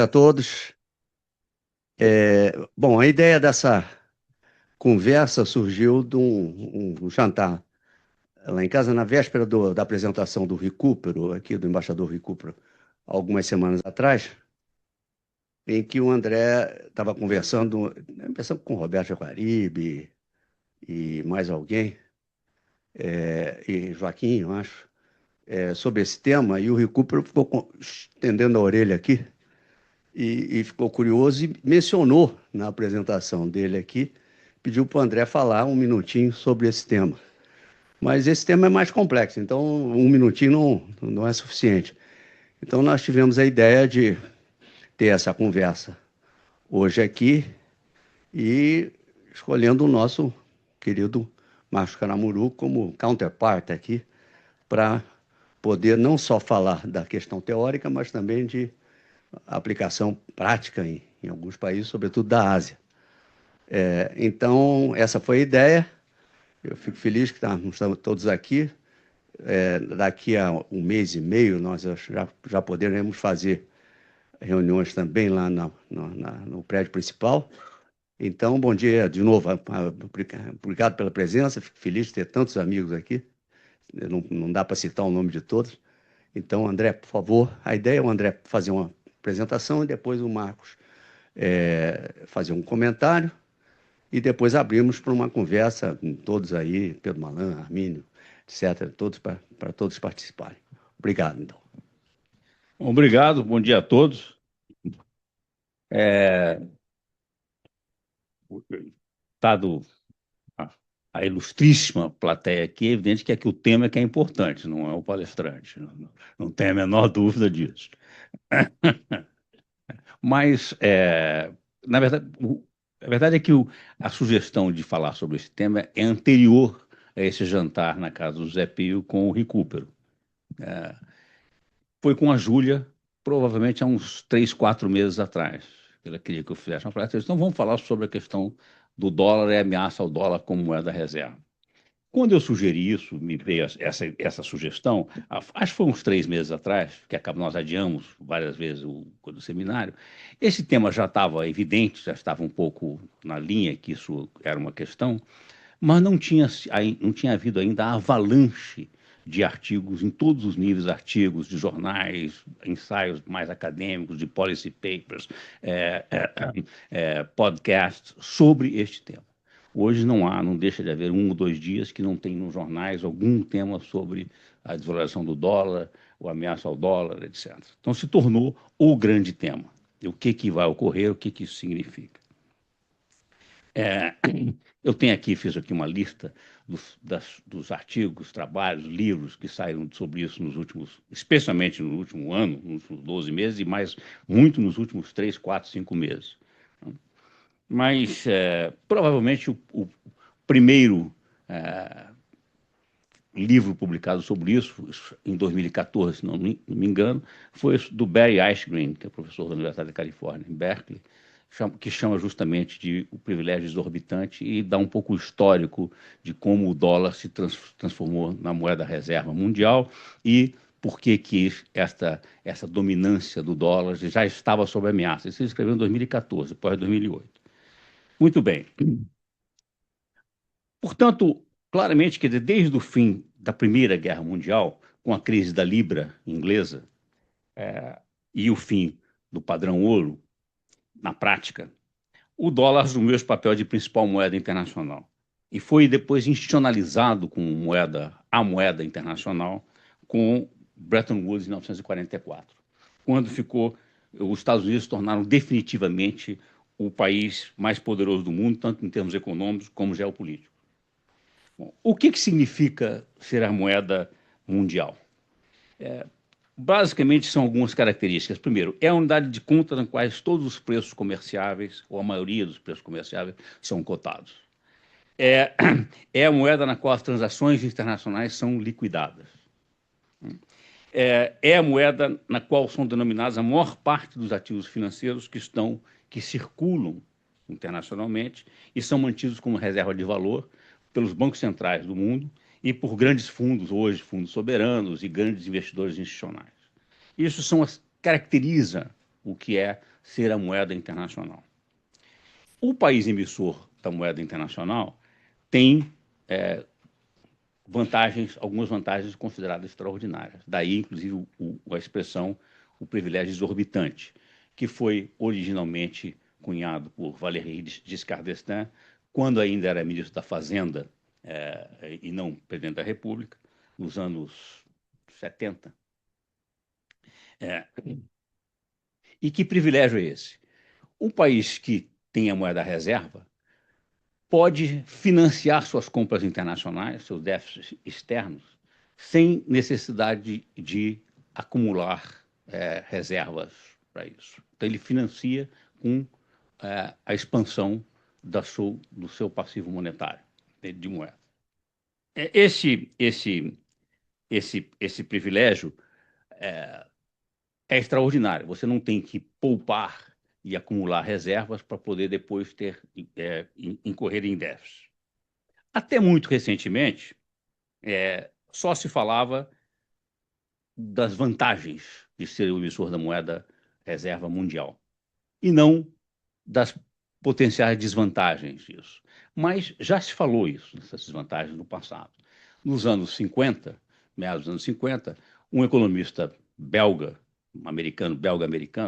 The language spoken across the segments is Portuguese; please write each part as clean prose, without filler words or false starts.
A todos. Bom, a ideia dessa conversa surgiu de um jantar lá em casa, na véspera da apresentação do Recupero, aqui do embaixador Recupero, algumas semanas atrás, em que o André estava conversando com o Roberto Jaguaribe e mais alguém, e Joaquim, eu acho, sobre esse tema, e o Recupero ficou estendendo a orelha aqui e ficou curioso e mencionou na apresentação dele aqui, pediu para o André falar um minutinho sobre esse tema. Mas esse tema é mais complexo, então um minutinho não é suficiente. Então nós tivemos a ideia de ter essa conversa hoje aqui e escolhendo o nosso querido Márcio Caramuru como counterpart aqui, para poder não só falar da questão teórica, mas também de aplicação prática em alguns países, sobretudo da Ásia. Então, essa foi a ideia. Eu fico feliz que estamos todos aqui. Daqui a um mês e meio, nós já poderemos fazer reuniões também lá no prédio principal. Então, bom dia de novo. Obrigado pela presença. Fico feliz de ter tantos amigos aqui. Não dá para citar o nome de todos. Então, André, por favor, a ideia é o André fazer uma apresentação e depois o Marcos fazer um comentário. E depois abrimos para uma conversa, todos aí, Pedro Malan, Armínio, etc., todos para todos participarem. Obrigado, então. Obrigado, bom dia a todos. Dado a ilustríssima plateia aqui, é evidente que aqui o tema é que é importante, não é o palestrante, não tem a menor dúvida disso. Mas, na verdade, a verdade é que a sugestão de falar sobre esse tema é anterior a esse jantar na casa do Zé Pio com o Recupero. Foi com a Júlia, provavelmente há uns 3, 4 meses atrás. Ela queria que eu fizesse uma palestra. Então, vamos falar sobre a questão do dólar e a ameaça ao dólar como moeda reserva. Quando eu sugeri isso, me veio essa sugestão, acho que foi uns 3 meses atrás, que nós adiamos várias vezes o seminário. Esse tema já estava evidente, já estava um pouco na linha que isso era uma questão, mas não tinha havido ainda a avalanche de artigos em todos os níveis, artigos de jornais, ensaios mais acadêmicos, de policy papers, podcasts sobre este tema. Hoje não deixa de haver 1 ou 2 dias que não tem nos jornais algum tema sobre a desvalorização do dólar, o ameaça ao dólar, etc. Então se tornou o grande tema. E o que vai ocorrer, o que isso significa? É, eu fiz aqui uma lista dos artigos, trabalhos, livros que saíram sobre isso especialmente no último ano, nos últimos 12 meses, e muito nos últimos 3, 4, 5 meses. Mas, provavelmente, o primeiro livro publicado sobre isso, em 2014, se não me engano, foi do Barry Eisgreen, que é professor da Universidade da Califórnia, em Berkeley, que chama justamente de o privilégio exorbitante e dá um pouco o histórico de como o dólar se transformou na moeda reserva mundial e por que essa dominância do dólar já estava sob ameaça. Isso ele escreveu em 2014, após 2008. Muito bem. Portanto, claramente, quer dizer, desde o fim da Primeira Guerra Mundial, com a crise da Libra inglesa e o fim do padrão ouro, na prática, o dólar assumiu esse papel de principal moeda internacional e foi depois institucionalizado como a moeda internacional com Bretton Woods em 1944, quando os Estados Unidos se tornaram definitivamente o país mais poderoso do mundo, tanto em termos econômicos como geopolíticos. Bom, o que significa ser a moeda mundial? Basicamente, são algumas características. Primeiro, é a unidade de conta na qual todos os preços comerciáveis, ou a maioria dos preços comerciáveis, são cotados. É, é a moeda na qual as transações internacionais são liquidadas. É a moeda na qual são denominadas a maior parte dos ativos financeiros que circulam internacionalmente e são mantidos como reserva de valor pelos bancos centrais do mundo e por grandes fundos, hoje fundos soberanos e grandes investidores institucionais. Isso caracteriza o que é ser a moeda internacional. O país emissor da moeda internacional tem algumas vantagens consideradas extraordinárias. Daí, inclusive, a expressão o privilégio exorbitante, que foi originalmente cunhado por Valéry Giscard d'Estaing, quando ainda era ministro da Fazenda e não presidente da República, nos anos 70. E que privilégio é esse? Um país que tem a moeda reserva pode financiar suas compras internacionais, seus déficits externos, sem necessidade de acumular reservas para isso. Então, ele financia com a expansão do seu passivo monetário de moeda. Esse privilégio é extraordinário. Você não tem que poupar e acumular reservas para poder depois incorrer em déficit. Até muito recentemente, só se falava das vantagens de ser o emissor da moeda reserva mundial e não das potenciais desvantagens disso. Mas já se falou isso, dessas desvantagens no passado. Nos anos 50, meados dos anos 50, um economista belga-americano,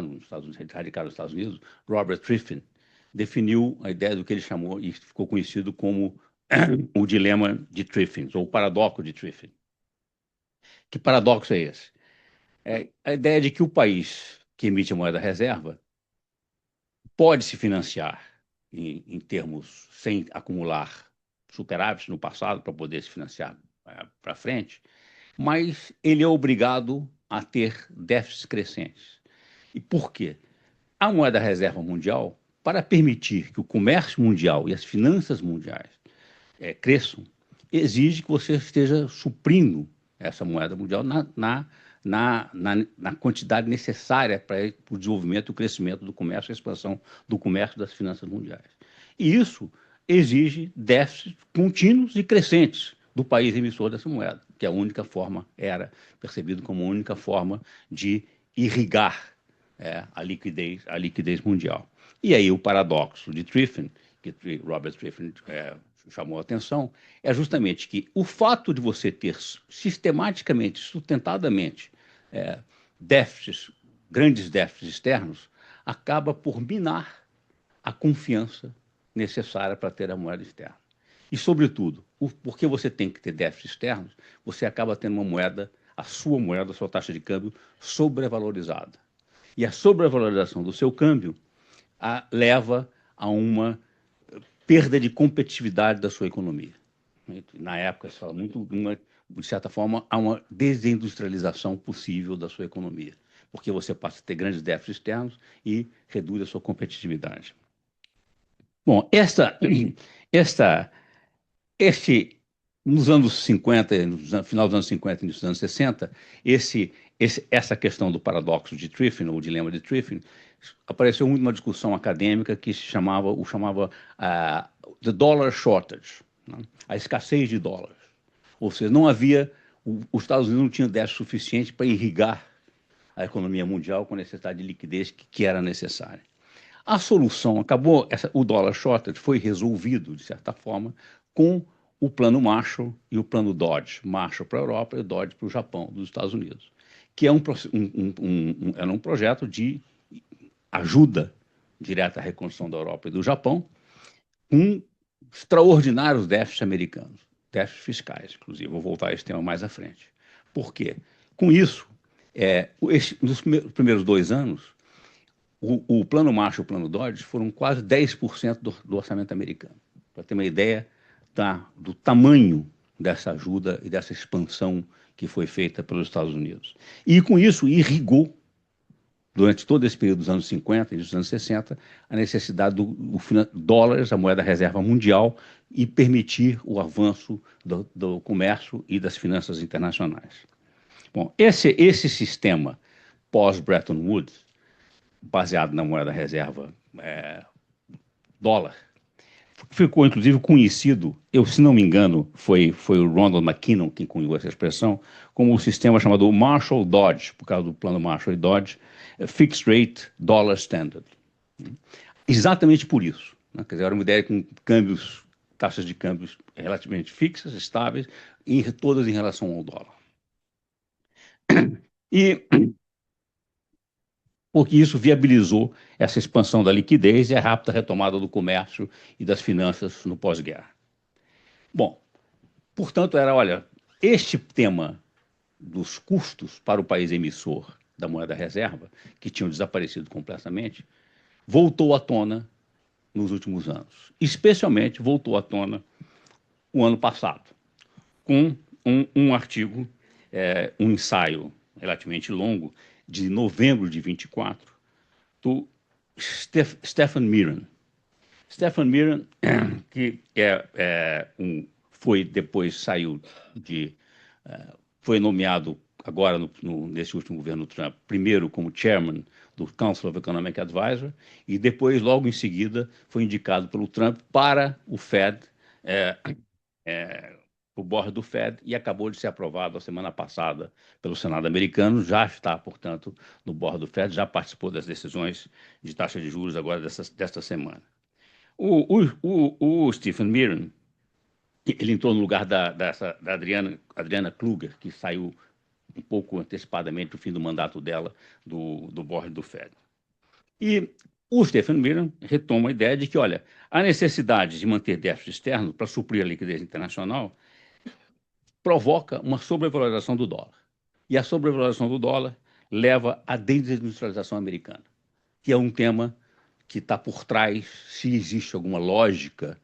nos Estados Unidos, radicado nos Estados Unidos, Robert Triffin, definiu a ideia do que ele chamou e ficou conhecido como o dilema de Triffin, ou o paradoxo de Triffin. Que paradoxo é esse? É a ideia de que o país que emite a moeda reserva pode se financiar em termos sem acumular superávites no passado para poder se financiar para frente, mas ele é obrigado a ter déficits crescentes. E por quê? A moeda reserva mundial, para permitir que o comércio mundial e as finanças mundiais cresçam, exige que você esteja suprindo essa moeda mundial na quantidade necessária para o desenvolvimento e o crescimento do comércio e a expansão do comércio das finanças mundiais. E isso exige déficits contínuos e crescentes do país emissor dessa moeda, que era percebido como a única forma de irrigar a liquidez mundial. E aí o paradoxo de Triffin, que Robert Triffin chamou a atenção, é justamente que o fato de você ter sistematicamente, sustentadamente, grandes déficits externos, acaba por minar a confiança necessária para ter a moeda externa. E, sobretudo, porque você tem que ter déficits externos, você acaba tendo uma moeda, a sua taxa de câmbio, sobrevalorizada. E a sobrevalorização do seu câmbio leva a uma perda de competitividade da sua economia. Na época, se fala muito, de certa forma, há uma desindustrialização possível da sua economia, porque você passa a ter grandes déficits externos e reduz a sua competitividade. Bom, nos anos 50, no final dos anos 50 e nos anos 60, essa questão do paradoxo de Triffin, ou o dilema de Triffin, apareceu muito numa discussão acadêmica que chamava the dollar shortage, né? A escassez de dólares. Ou seja, os Estados Unidos não tinham déficit suficiente para irrigar a economia mundial com a necessidade de liquidez que era necessária. A solução o dólar shortage foi resolvido, de certa forma, com o plano Marshall e o plano Dodge. Marshall para a Europa e Dodge para o Japão, dos Estados Unidos, que era um projeto de ajuda direta à reconstrução da Europa e do Japão, com extraordinários déficits americanos, déficits fiscais, inclusive. Vou voltar a esse tema mais à frente. Por quê? Com isso, nos primeiros 2 anos, o plano Marshall e o plano Dodge foram quase 10% do orçamento americano. Para ter uma ideia do tamanho dessa ajuda e dessa expansão que foi feita pelos Estados Unidos. E, com isso, irrigou, durante todo esse período dos anos 50 e dos anos 60, a necessidade do dólares, a moeda reserva mundial, e permitir o avanço do comércio e das finanças internacionais. Bom, esse sistema pós-Bretton Woods, baseado na moeda reserva dólar, ficou, inclusive, conhecido, se não me engano, foi o Ronald McKinnon quem cunhou essa expressão, como o sistema chamado Marshall-Dodge, por causa do plano Marshall e Dodge, Fixed Rate Dollar Standard. Exatamente por isso, né? Quer dizer, era uma ideia com câmbios, taxas de câmbios relativamente fixas, estáveis, todas em relação ao dólar. E porque isso viabilizou essa expansão da liquidez e a rápida retomada do comércio e das finanças no pós-guerra. Bom, portanto, olha, este tema dos custos para o país emissor da moeda reserva, que tinham desaparecido completamente, voltou à tona nos últimos anos. Especialmente voltou à tona o ano passado, com um artigo, um ensaio relativamente longo, de novembro de 24, do Stephen Miran. Stephen Miran, que foi depois saiu foi nomeado agora nesse último governo Trump, primeiro como chairman do Council of Economic Advisors e depois, logo em seguida, foi indicado pelo Trump para o Fed, o board do Fed, e acabou de ser aprovado a semana passada pelo Senado americano, já está, portanto, no board do Fed, já participou das decisões de taxa de juros agora desta semana. O Stephen Miran, ele entrou no lugar da Adriana Kluger, que saiu um pouco antecipadamente do fim do mandato dela, do board do Fed. E o Stephen Miran retoma a ideia de que, olha, a necessidade de manter déficit externo para suprir a liquidez internacional provoca uma sobrevalorização do dólar. E a sobrevalorização do dólar leva à desindustrialização americana, que é um tema que está por trás, se existe alguma lógica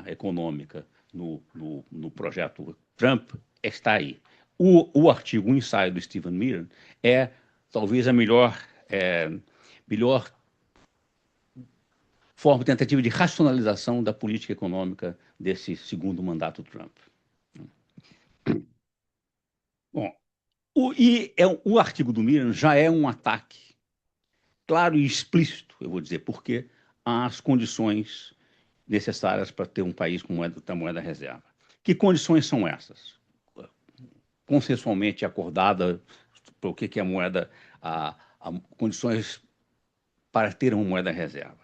econômica no projeto Trump, está aí. O artigo, o ensaio do Stephen Miran é talvez a melhor forma de tentativa de racionalização da política econômica desse segundo mandato Trump. Bom, o artigo do Miran já é um ataque claro e explícito, eu vou dizer por quê, às condições necessárias para ter um país com moeda reserva. Que condições são essas? Consensualmente acordada para o que é a moeda, condições para ter uma moeda reserva.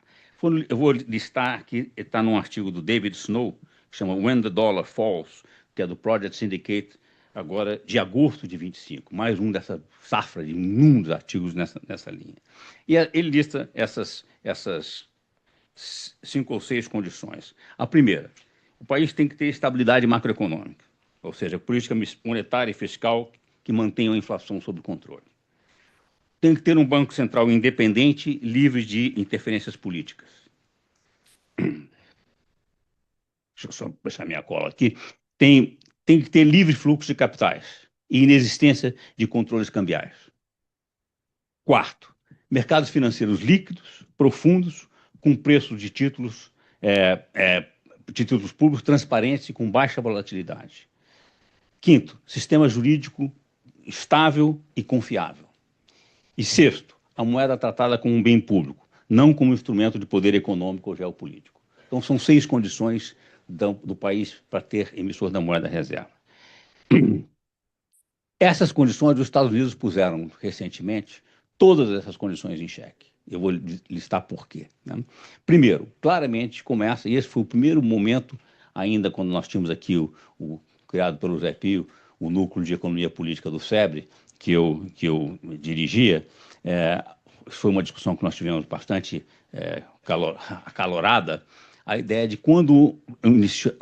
Eu vou listar aqui, está num artigo do David Snow, que chama When the Dollar Falls, que é do Project Syndicate, agora de agosto de 25, mais um dessa safra de inúmeros artigos nessa linha. E ele lista essas 5 ou 6 condições. A primeira, o país tem que ter estabilidade macroeconômica, ou seja, política monetária e fiscal que mantenham a inflação sob controle. Tem que ter um Banco Central independente, livre de interferências políticas. Deixa eu só puxar minha cola aqui. Tem que ter livre fluxo de capitais e inexistência de controles cambiais. Quarto, mercados financeiros líquidos, profundos, com preços de títulos públicos transparentes e com baixa volatilidade. Quinto, sistema jurídico estável e confiável. E sexto, a moeda tratada como um bem público, não como instrumento de poder econômico ou geopolítico. Então, são 6 condições do país para ter emissor da moeda reserva. Essas condições os Estados Unidos puseram recentemente todas essas condições em xeque. Eu vou listar por quê, né? Primeiro, claramente começa, e esse foi o primeiro momento, ainda quando nós tínhamos aqui criado pelo Zé Pio, o Núcleo de Economia Política do SEBRE, que eu dirigia. Foi uma discussão que nós tivemos bastante acalorada, a ideia de quando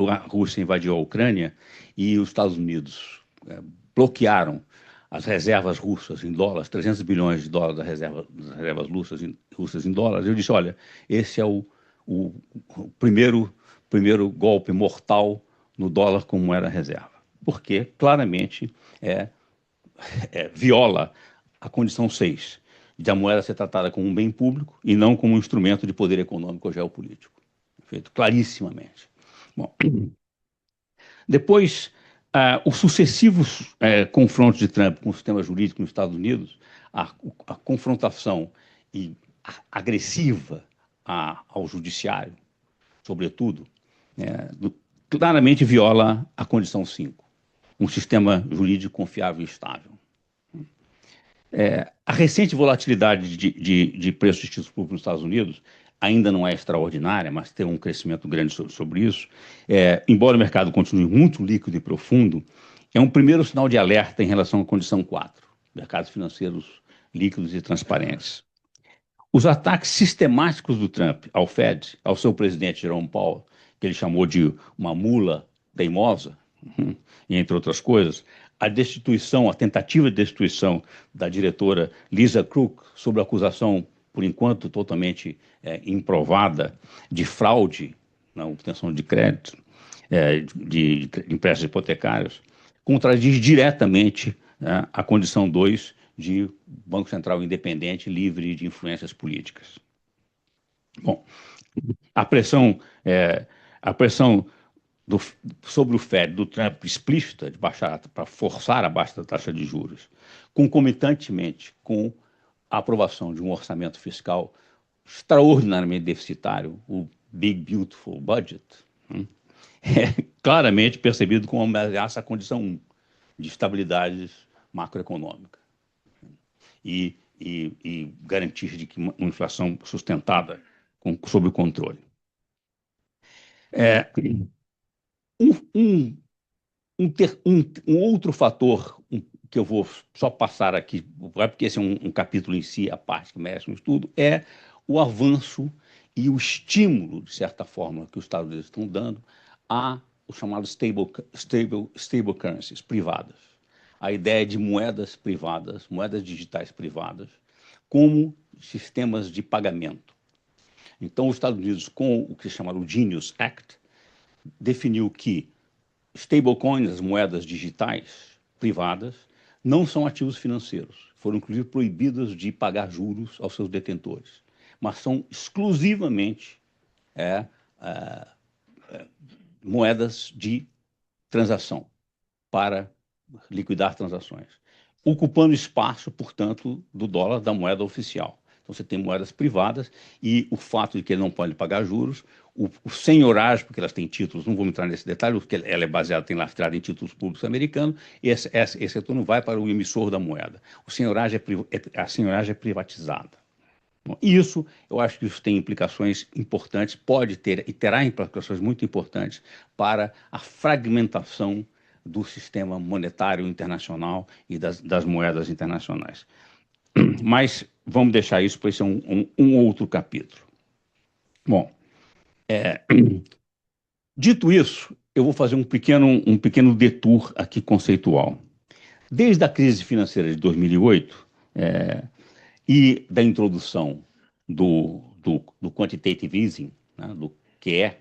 a Rússia invadiu a Ucrânia e os Estados Unidos bloquearam as reservas russas em dólares, 300 bilhões de dólares das reservas russas em dólares, eu disse, olha, esse é o primeiro golpe mortal no dólar como moeda reserva, porque claramente viola a condição 6, de a moeda ser tratada como um bem público e não como um instrumento de poder econômico ou geopolítico. Feito clarissimamente. Bom, depois, os sucessivos confrontos de Trump com o sistema jurídico nos Estados Unidos, a confrontação agressiva ao judiciário, sobretudo, claramente viola a condição 5, um sistema jurídico confiável e estável. A recente volatilidade de preços de títulos públicos nos Estados Unidos ainda não é extraordinária, mas tem um crescimento grande sobre isso. Embora o mercado continue muito líquido e profundo, é um primeiro sinal de alerta em relação à condição 4, mercados financeiros líquidos e transparentes. Os ataques sistemáticos do Trump ao Fed, ao seu presidente Jerome Powell, que ele chamou de uma mula teimosa, entre outras coisas, a destituição, a tentativa de destituição da diretora Lisa Crook, sob acusação, por enquanto, totalmente improvada, de fraude na obtenção de crédito, de empréstimos hipotecários, contradiz diretamente a condição 2 de Banco Central independente, livre de influências políticas. Bom, a pressão sobre o Fed, do Trump explícita, de baixar, para forçar a baixa da taxa de juros, concomitantemente com a aprovação de um orçamento fiscal extraordinariamente deficitário, o Big Beautiful Budget, é claramente percebido como uma ameaça à condição 1 de estabilidade macroeconômica e garantir de que uma inflação sustentada sob o controle. Um outro fator que eu vou só passar aqui, porque esse é um capítulo em si, a parte que merece um estudo, é o avanço e o estímulo, de certa forma, que os Estados Unidos estão dando a os chamados stable currencies privadas. A ideia de moedas privadas, moedas digitais privadas, como sistemas de pagamento. Então, os Estados Unidos, com o que se chama o Genius Act, definiu que stablecoins, as moedas digitais privadas, não são ativos financeiros. Foram, inclusive, proibidas de pagar juros aos seus detentores, mas são exclusivamente moedas de transação para liquidar transações, ocupando espaço, portanto, do dólar, da moeda oficial. Então, você tem moedas privadas e o fato de que ele não pode pagar juros, o senhoragem, porque elas têm títulos, não vou entrar nesse detalhe, porque ela é baseada, tem lastreada em títulos públicos americanos, e esse retorno vai para o emissor da moeda. A senhoragem é privatizada. Bom, isso, eu acho que isso tem implicações importantes, pode ter e terá implicações muito importantes para a fragmentação do sistema monetário internacional e das moedas internacionais. Mas vamos deixar isso para ser um outro capítulo. Bom, dito isso, eu vou fazer um pequeno detour aqui conceitual. Desde a crise financeira de 2008 e da introdução do quantitative easing, né, do QE,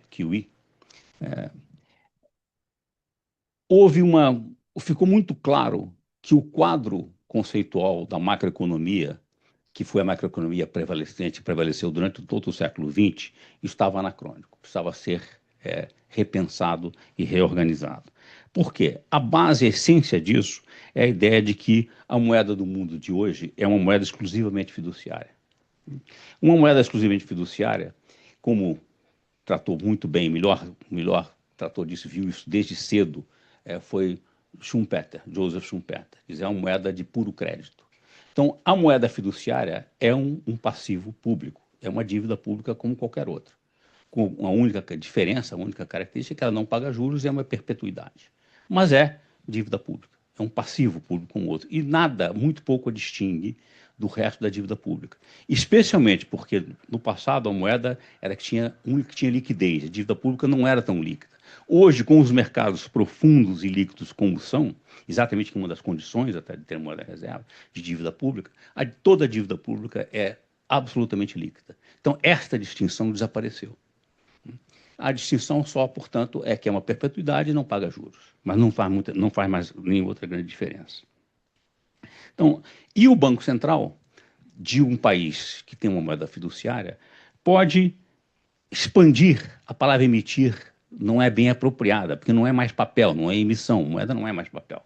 ficou muito claro que o quadro conceitual da macroeconomia, que foi a macroeconomia prevaleceu durante todo o século XX, estava anacrônico, precisava ser repensado e reorganizado. Por quê? A base, a essência disso é a ideia de que a moeda do mundo de hoje é uma moeda exclusivamente fiduciária. Uma moeda exclusivamente fiduciária, como tratou muito bem, melhor tratou disso, viu isso desde cedo, foi Joseph Schumpeter, que é uma moeda de puro crédito. Então, a moeda fiduciária é um passivo público, é uma dívida pública como qualquer outra. Com uma única diferença, a única característica é que ela não paga juros e é uma perpetuidade. Mas é dívida pública, é um passivo público como outro. E nada, muito pouco a distingue do resto da dívida pública. Especialmente porque no passado a moeda era que tinha liquidez, a dívida pública não era tão líquida. Hoje, com os mercados profundos e líquidos como são, exatamente que uma das condições até de ter moeda reserva de dívida pública, toda a dívida pública é absolutamente líquida. Então, esta distinção desapareceu. A distinção só, portanto, é que é uma perpetuidade e não paga juros, mas não faz mais nenhuma outra grande diferença. Então, e o Banco Central de um país que tem uma moeda fiduciária pode expandir, a palavra emitir não é bem apropriada, porque não é mais papel, não é emissão, moeda não é mais papel,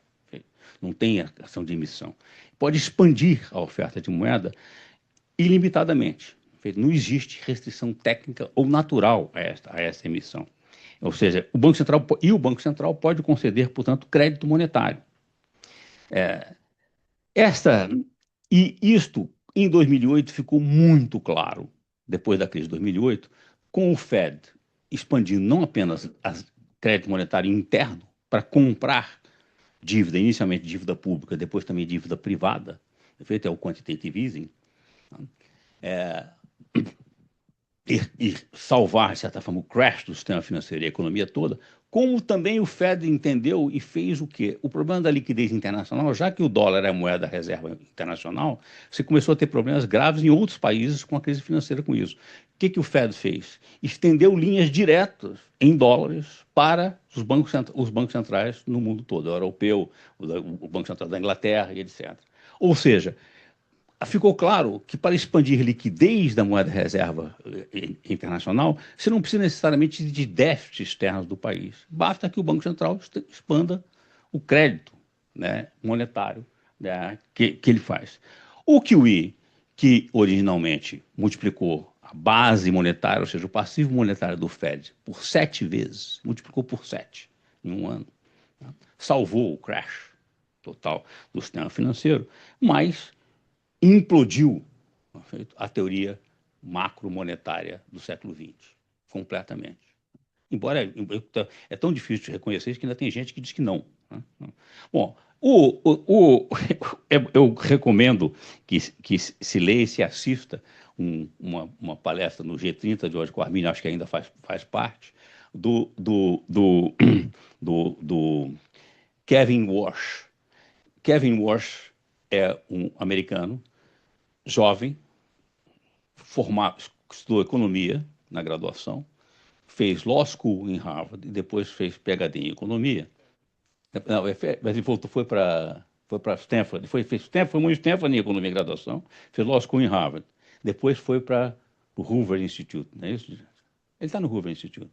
não tem ação de emissão. Pode expandir a oferta de moeda ilimitadamente. Não existe restrição técnica ou natural a essa emissão. Ou seja, o Banco Central pode conceder, portanto, crédito monetário. E isto, em 2008, ficou muito claro, depois da crise de 2008, com o Fed expandindo não apenas o crédito monetário interno para comprar dívida, inicialmente dívida pública, depois também dívida privada, feito é o quantitative easing, e salvar, de certa forma, o crash do sistema financeiro e a economia toda, como também o Fed entendeu e fez o quê? O problema da liquidez internacional, já que o dólar é a moeda reserva internacional, você começou a ter problemas graves em outros países com a crise financeira com isso. O que o Fed fez? Estendeu linhas diretas em dólares para os bancos centrais no mundo todo, o europeu, o Banco Central da Inglaterra e etc. Ou seja, ficou claro que para expandir liquidez da moeda reserva internacional, você não precisa necessariamente de déficits externos do país. Basta que o Banco Central expanda o crédito, né, monetário, né, que ele faz. O QE, que originalmente multiplicou a base monetária, ou seja, o passivo monetário do Fed, por 7 vezes, multiplicou por 7 em um ano, né, salvou o crash total do sistema financeiro, mas implodiu a teoria macromonetária do século XX, completamente. Embora é tão difícil de reconhecer que ainda tem gente que diz que não. Né? Bom, eu recomendo que se leia e se assista uma palestra no G30 de George Cormini, acho que ainda faz parte, do Kevin Walsh. Kevin Walsh é um americano jovem, formado, estudou economia na graduação, fez law school em Harvard e depois fez PhD em economia. Não, mas ele voltou, foi para Stanford, fez Stanford em economia em graduação, fez law school em Harvard. Depois foi para o Hoover Institute, não é isso? Ele está no Hoover Institute.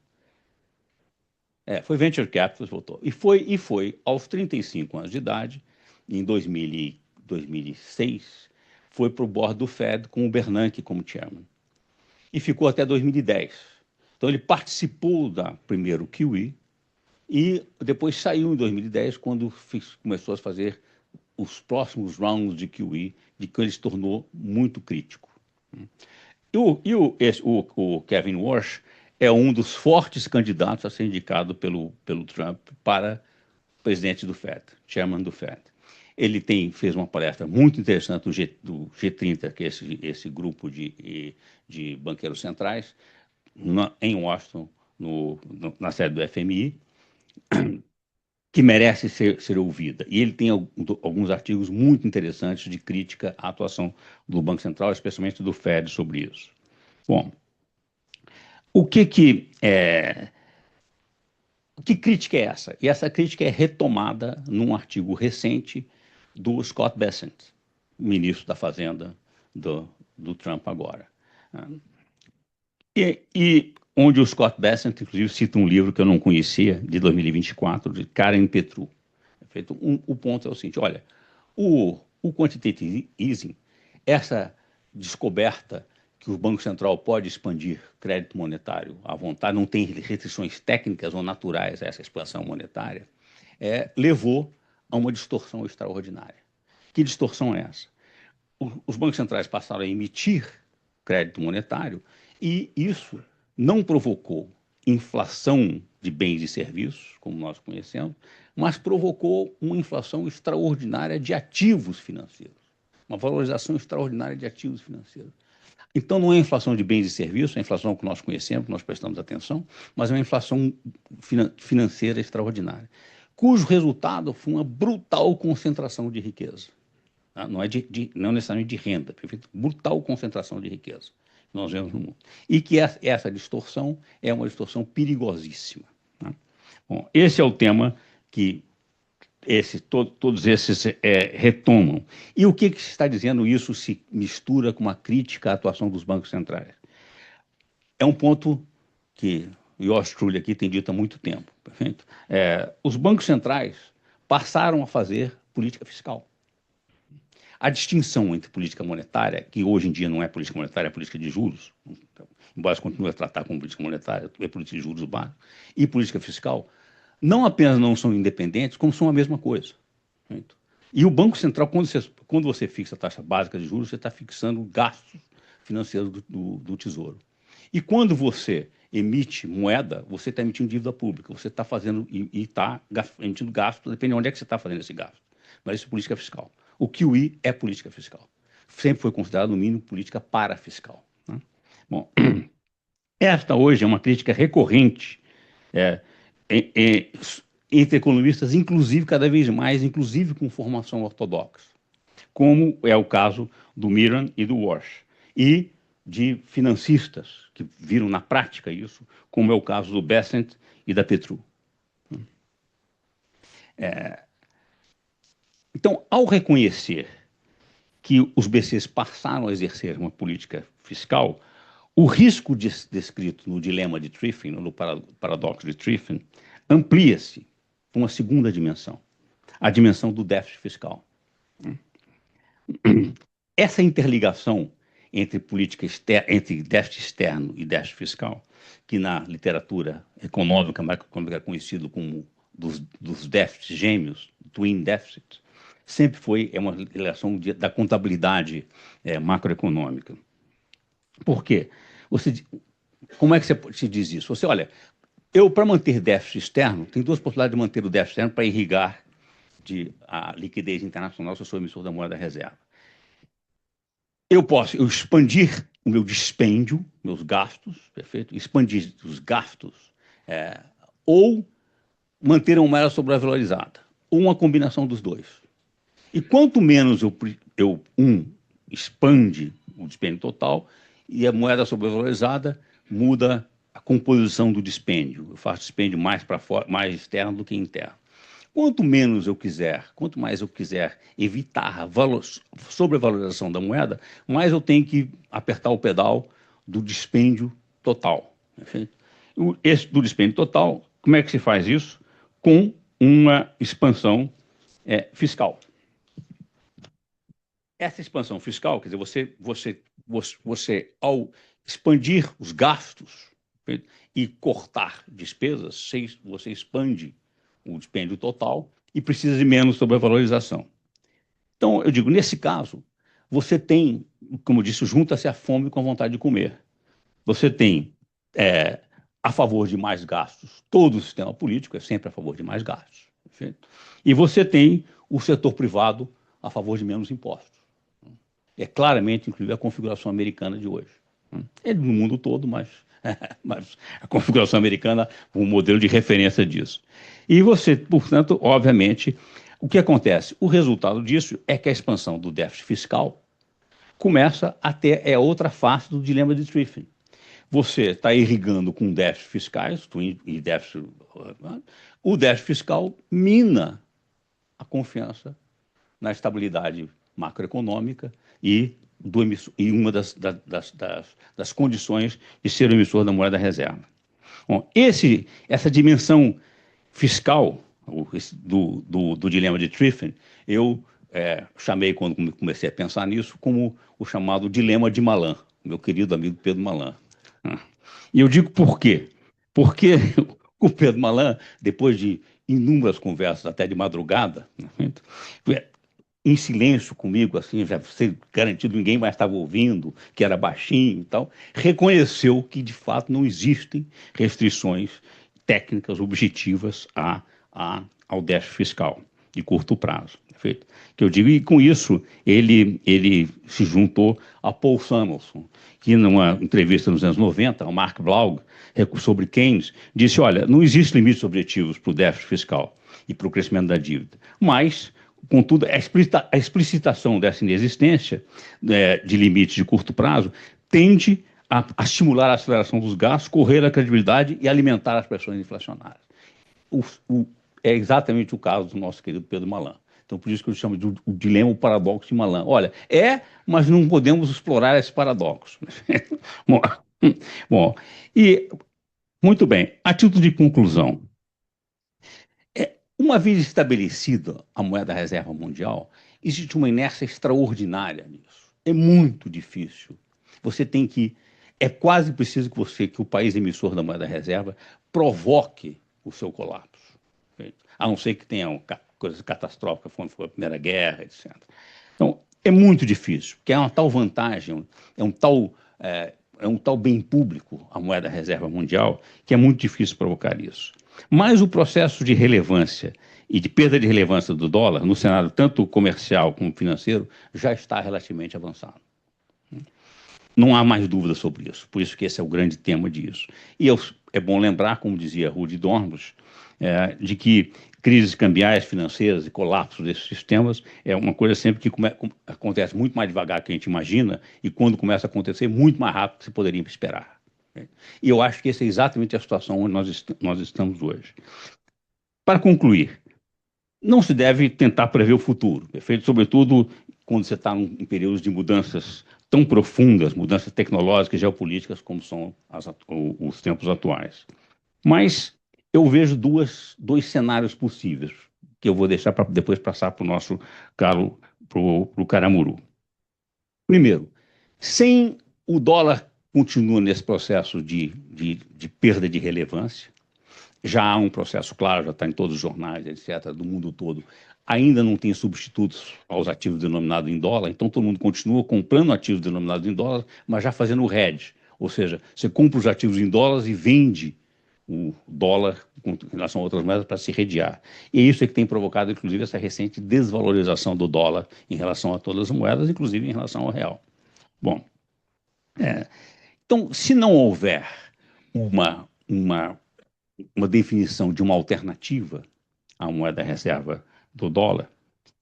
Foi Venture Capital, voltou. E foi aos 35 anos de idade, em 2006, foi para o board do Fed com o Bernanke como chairman. E ficou até 2010. Então, ele participou da primeiro QE e depois saiu em 2010, quando começou a fazer os próximos rounds de QE, de que ele se tornou muito crítico. O Kevin Walsh é um dos fortes candidatos a ser indicado pelo Trump para presidente do Fed, chairman do Fed. Ele fez uma palestra muito interessante do G30, que é esse grupo de banqueiros centrais, em Washington, na sede do FMI, que merece ser ouvida. E ele tem alguns artigos muito interessantes de crítica à atuação do Banco Central, especialmente do Fed, sobre isso. Bom, que crítica é essa? E essa crítica é retomada num artigo recente do Scott Bessent, ministro da Fazenda do Trump agora. E onde o Scott Bessent, inclusive, cita um livro que eu não conhecia, de 2024, de Karen Petru. O ponto é o seguinte, olha, o quantitative easing, essa descoberta que o Banco Central pode expandir crédito monetário à vontade, não tem restrições técnicas ou naturais a essa expansão monetária, levou a uma distorção extraordinária. Que distorção é essa? Os bancos centrais passaram a emitir crédito monetário e isso não provocou inflação de bens e serviços, como nós conhecemos, mas provocou uma inflação extraordinária de ativos financeiros, uma valorização extraordinária de ativos financeiros. Então, não é a inflação de bens e serviços, é a inflação que nós conhecemos, que nós prestamos atenção, mas é uma inflação financeira extraordinária, cujo resultado foi uma brutal concentração de riqueza. Tá? Não necessariamente de renda, brutal concentração de riqueza que nós vemos no mundo. E que essa distorção é uma distorção perigosíssima. Tá? Bom, esse é o tema que todos esses retomam. E o que se está dizendo isso se mistura com uma crítica à atuação dos bancos centrais? É um ponto que yours truly aqui tem dito há muito tempo. Perfeito? Os bancos centrais passaram a fazer política fiscal. A distinção entre política monetária, que hoje em dia não é política monetária, é política de juros, então, embora se continue a tratar como política monetária, é política de juros básicos, e política fiscal, não apenas não são independentes, como são a mesma coisa. Certo? E o Banco Central, quando você fixa a taxa básica de juros, você está fixando gastos financeiros do Tesouro. E quando você emite moeda, você está emitindo dívida pública, você está fazendo e está emitindo gasto, depende de onde é que você está fazendo esse gasto. Mas isso é política fiscal. O QE é política fiscal. Sempre foi considerado, no mínimo, política parafiscal. Né? Bom, esta hoje é uma crítica recorrente é, é, é, entre economistas, inclusive cada vez mais, inclusive com formação ortodoxa, como é o caso do Miran e do Walsh, e de financistas que viram na prática isso, como é o caso do Bessent e da Petru. Então, ao reconhecer que os BCs passaram a exercer uma política fiscal, o risco descrito no dilema de Triffin, no paradoxo de Triffin, amplia-se para uma segunda dimensão, a dimensão do déficit fiscal. Essa interligação entre entre déficit externo e déficit fiscal, que na literatura econômica é conhecido como dos déficits gêmeos, twin deficit, sempre foi uma relação da contabilidade macroeconômica. Por quê? Como é que você se diz isso? Você, olha, para manter déficit externo, tem duas possibilidades de manter o déficit externo para irrigar a liquidez internacional se eu sou emissor da moeda reserva. Eu posso expandir o meu dispêndio, meus gastos, perfeito? Expandir os gastos, ou manter uma moeda sobrevalorizada, ou uma combinação dos dois. E quanto menos expande o dispêndio total e a moeda sobrevalorizada muda a composição do dispêndio. Eu faço dispêndio mais para fora, mais externo do que interno. Quanto mais eu quiser evitar a sobrevalorização da moeda, mais eu tenho que apertar o pedal do dispêndio total. Do dispêndio total, como é que se faz isso? Com uma expansão fiscal. Essa expansão fiscal, quer dizer, você ao expandir os gastos e cortar despesas, você expande o dispêndio total e precisa de menos sobrevalorização. Então, eu digo, nesse caso, você tem, como eu disse, junta-se a fome com a vontade de comer. Você tem a favor de mais gastos, todo o sistema político é sempre a favor de mais gastos. Perfeito? E você tem o setor privado a favor de menos impostos. É claramente, inclusive, a configuração americana de hoje. É no mundo todo, mas a configuração americana é um modelo de referência disso. E você, portanto, obviamente, o que acontece? O resultado disso é que a expansão do déficit fiscal começa a ter outra face do dilema de Triffin. Você está irrigando com déficits fiscais, e o déficit fiscal mina a confiança na estabilidade macroeconômica e uma das condições de ser o emissor da moeda reserva. Bom, essa dimensão fiscal do dilema de Triffin, eu chamei, quando comecei a pensar nisso, como o chamado dilema de Malan, meu querido amigo Pedro Malan. E eu digo por quê? Porque o Pedro Malan, depois de inúmeras conversas, até de madrugada, em silêncio comigo, assim, já sei, garantido, ninguém mais estava ouvindo, que era baixinho e tal, reconheceu que, de fato, não existem restrições técnicas objetivas ao déficit fiscal de curto prazo. Perfeito? Que eu digo, e com isso ele se juntou a Paul Samuelson, que numa entrevista nos anos 90, ao Mark Blaug, sobre Keynes, disse, olha, não existem limites objetivos para o déficit fiscal e para o crescimento da dívida, mas contudo, a explicitação dessa inexistência de limites de curto prazo tende a estimular a aceleração dos gastos, correr a credibilidade e alimentar as pressões inflacionárias. É exatamente o caso do nosso querido Pedro Malan. Então, por isso que eu chamo de o dilema, o paradoxo de Malan. Olha, mas não podemos explorar esse paradoxo. Bom, e, muito bem, a título de conclusão, uma vez estabelecida a moeda reserva mundial, existe uma inércia extraordinária nisso. É muito difícil. É quase preciso que o país emissor da moeda reserva provoque o seu colapso. A não ser que tenha coisas catastróficas, quando foi a Primeira Guerra, etc. Então, é muito difícil, porque é uma tal vantagem, é um tal bem público, a moeda reserva mundial, que é muito difícil provocar isso. Mas o processo de relevância e de perda de relevância do dólar, no cenário tanto comercial como financeiro, já está relativamente avançado. Não há mais dúvida sobre isso, por isso que esse é o grande tema disso. E é bom lembrar, como dizia Rudy Dornbusch, de que crises cambiais, financeiras e colapsos desses sistemas é uma coisa sempre que acontece muito mais devagar que a gente imagina e quando começa a acontecer, muito mais rápido que se poderia esperar. E eu acho que essa é exatamente a situação onde nós estamos hoje. Para concluir, não se deve tentar prever o futuro, perfeito? Sobretudo quando você está em períodos de mudanças tão profundas, mudanças tecnológicas e geopolíticas como são os tempos atuais. Mas eu vejo dois cenários possíveis, que eu vou deixar para depois passar para o nosso caro, para o Caramuru. Primeiro, sem o dólar continua nesse processo de perda de relevância, já há um processo claro, já está em todos os jornais, etc., do mundo todo. Ainda não tem substitutos aos ativos denominados em dólar, então todo mundo continua comprando ativos denominados em dólar, mas já fazendo o hedge, ou seja, você compra os ativos em dólares e vende o dólar em relação a outras moedas para se redear. E isso é que tem provocado, inclusive, essa recente desvalorização do dólar em relação a todas as moedas, inclusive em relação ao real. Bom, então, se não houver uma definição de uma alternativa à moeda reserva do dólar,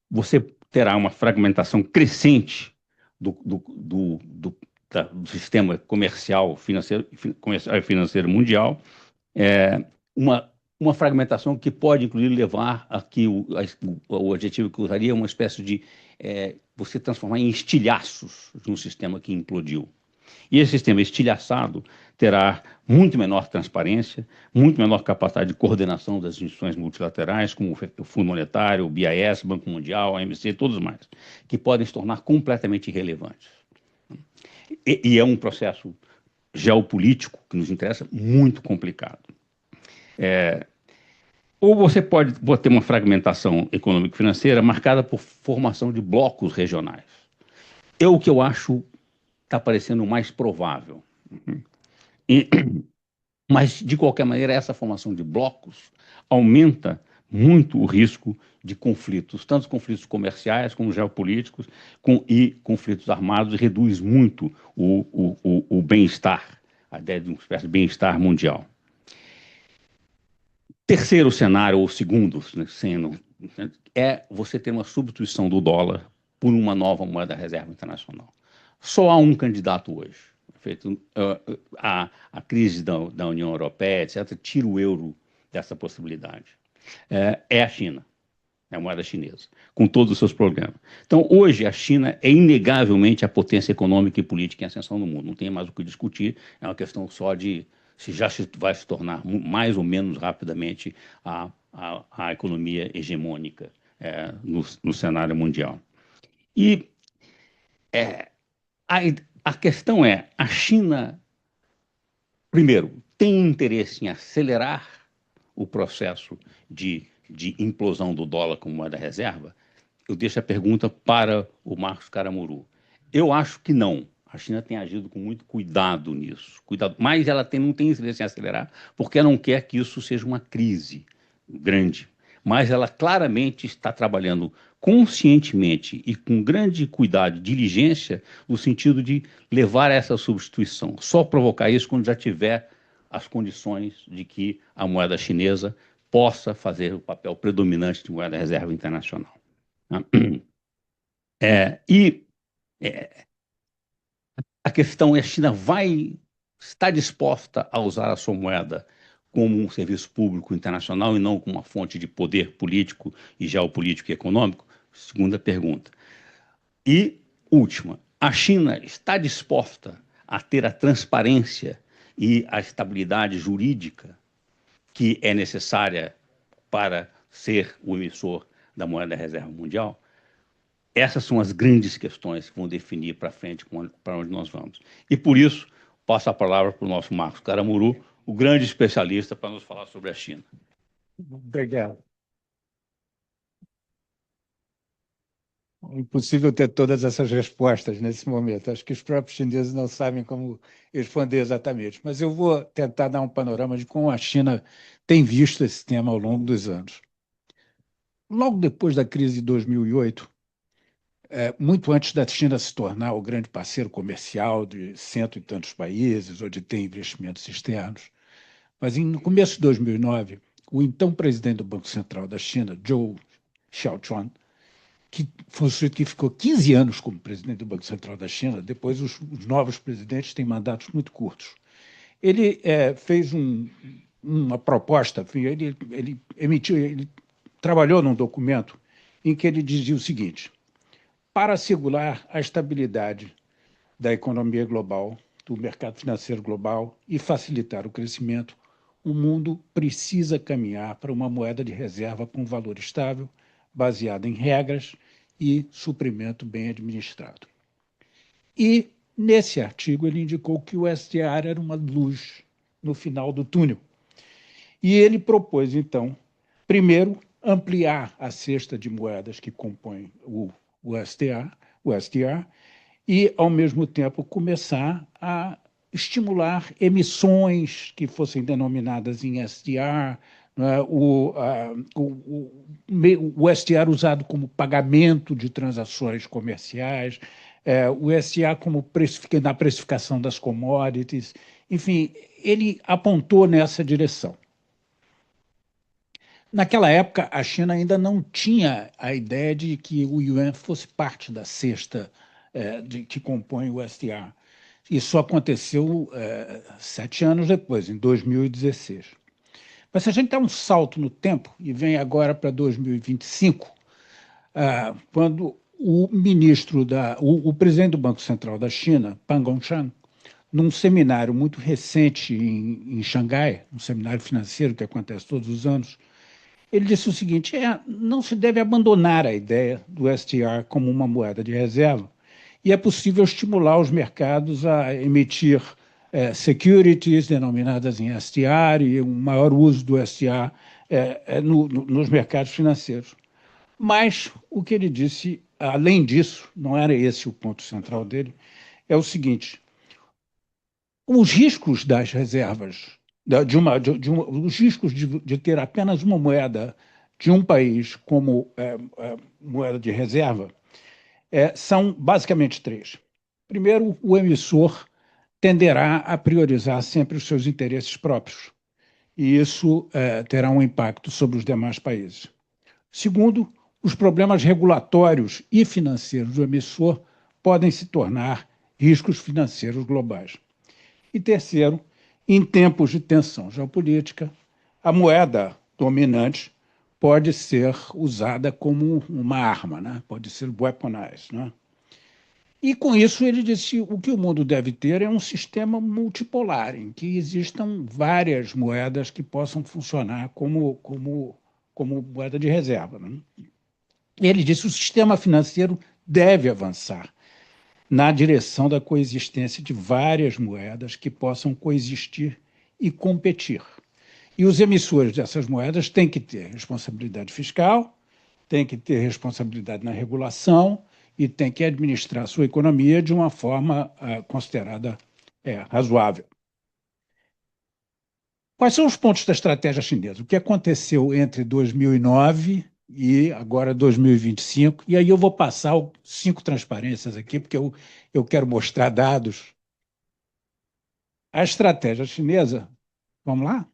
você terá uma fragmentação crescente do sistema comercial financeiro mundial, uma fragmentação que pode, inclusive, levar a que o adjetivo que eu usaria é uma espécie de você transformar em estilhaços de um sistema que implodiu. E esse sistema estilhaçado terá muito menor transparência, muito menor capacidade de coordenação das instituições multilaterais, como o Fundo Monetário, o BIS, Banco Mundial, a OMC, todos mais, que podem se tornar completamente irrelevantes. E é um processo geopolítico que nos interessa muito complicado. Ou você pode ter uma fragmentação econômico-financeira marcada por formação de blocos regionais. É o que eu acho está parecendo mais provável. Mas, de qualquer maneira, essa formação de blocos aumenta muito o risco de conflitos, tanto conflitos comerciais como geopolíticos e conflitos armados, e reduz muito o bem-estar, a ideia de uma espécie de bem-estar mundial. Terceiro cenário, ou segundo, é você ter uma substituição do dólar por uma nova moeda reserva internacional. Só há um candidato hoje. A crise da União Europeia, etc., tira o euro dessa possibilidade. É a China, é a moeda chinesa, com todos os seus problemas. Então, hoje, a China é inegavelmente a potência econômica e política em ascensão no mundo. Não tem mais o que discutir, é uma questão só de se já vai se tornar mais ou menos rapidamente a economia hegemônica no cenário mundial. E a questão é, a China, primeiro, tem interesse em acelerar o processo de implosão do dólar como moeda reserva? Eu deixo a pergunta para o Marcos Caramuru. Eu acho que não. A China tem agido com muito cuidado nisso. Mas ela não tem interesse em acelerar porque ela não quer que isso seja uma crise grande. Mas ela claramente está trabalhando conscientemente e com grande cuidado e diligência no sentido de levar a essa substituição. Só provocar isso quando já tiver as condições de que a moeda chinesa possa fazer o papel predominante de moeda reserva internacional. A questão é: a China está disposta a usar a sua moeda como um serviço público internacional e não como uma fonte de poder político e geopolítico e econômico? Segunda pergunta. E última, a China está disposta a ter a transparência e a estabilidade jurídica que é necessária para ser o emissor da moeda reserva mundial? Essas são as grandes questões que vão definir para frente para onde nós vamos. E por isso, passo a palavra para o nosso Marcos Caramuru, o grande especialista para nos falar sobre a China. Obrigado. Impossível ter todas essas respostas nesse momento. Acho que os próprios chineses não sabem como responder exatamente. Mas eu vou tentar dar um panorama de como a China tem visto esse tema ao longo dos anos. Logo depois da crise de 2008, muito antes da China se tornar o grande parceiro comercial de cento e tantos países, ou de ter investimentos externos, mas no começo de 2009, o então presidente do Banco Central da China, Zhou Xiaochuan, que foi um sujeito que ficou 15 anos como presidente do Banco Central da China, depois os novos presidentes têm mandatos muito curtos. Ele fez uma proposta, enfim, ele emitiu, ele trabalhou num documento em que ele dizia o seguinte: para assegurar a estabilidade da economia global, do mercado financeiro global e facilitar o crescimento, o mundo precisa caminhar para uma moeda de reserva com valor estável, baseada em regras e suprimento bem administrado. E, nesse artigo, ele indicou que o SDR era uma luz no final do túnel. E ele propôs, então, primeiro, ampliar a cesta de moedas que compõem o SDR, e, ao mesmo tempo, começar a estimular emissões que fossem denominadas em SDR, né? O SDR usado como pagamento de transações comerciais, o SDR como na precificação das commodities. Enfim, ele apontou nessa direção. Naquela época, a China ainda não tinha a ideia de que o yuan fosse parte da cesta que compõe o SDR. Isso aconteceu 7 anos depois, em 2016. Mas se a gente dá um salto no tempo e vem agora para 2025, quando o presidente do Banco Central da China, Pan Gongshang, num seminário muito recente em Xangai, um seminário financeiro que acontece todos os anos, ele disse o seguinte: não se deve abandonar a ideia do STR como uma moeda de reserva, e é possível estimular os mercados a emitir securities denominadas em STR e um maior uso do STR nos mercados financeiros. Mas o que ele disse, além disso, não era esse o ponto central dele, é o seguinte: os riscos das reservas, os riscos de ter apenas uma moeda de um país como moeda de reserva são basicamente três. Primeiro, o emissor tenderá a priorizar sempre os seus interesses próprios, e isso terá um impacto sobre os demais países. Segundo, os problemas regulatórios e financeiros do emissor podem se tornar riscos financeiros globais. E terceiro, em tempos de tensão geopolítica, a moeda dominante pode ser usada como uma arma, né? Pode ser weaponized. Né? E, com isso, ele disse o que o mundo deve ter é um sistema multipolar, em que existam várias moedas que possam funcionar como moeda de reserva. Né? Ele disse o sistema financeiro deve avançar na direção da coexistência de várias moedas que possam coexistir e competir. E os emissores dessas moedas têm que ter responsabilidade fiscal, têm que ter responsabilidade na regulação e têm que administrar a sua economia de uma forma considerada razoável. Quais são os pontos da estratégia chinesa? O que aconteceu entre 2009 e agora 2025? E aí eu vou passar 5 transparências aqui, porque eu quero mostrar dados. A estratégia chinesa, vamos lá?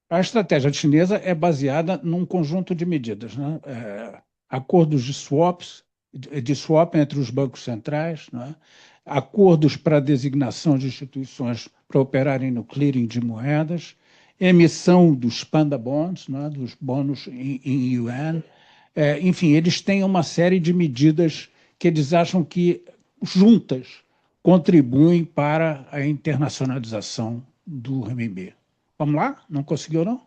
A estratégia chinesa é baseada num conjunto de medidas, né? Acordos de swap entre os bancos centrais, né? Acordos para designação de instituições para operarem no clearing de moedas, emissão dos panda bonds, né? Dos bônus em yuan. Enfim, eles têm uma série de medidas que eles acham que, juntas, contribuem para a internacionalização do renminbi. Vamos lá? Não conseguiu, não?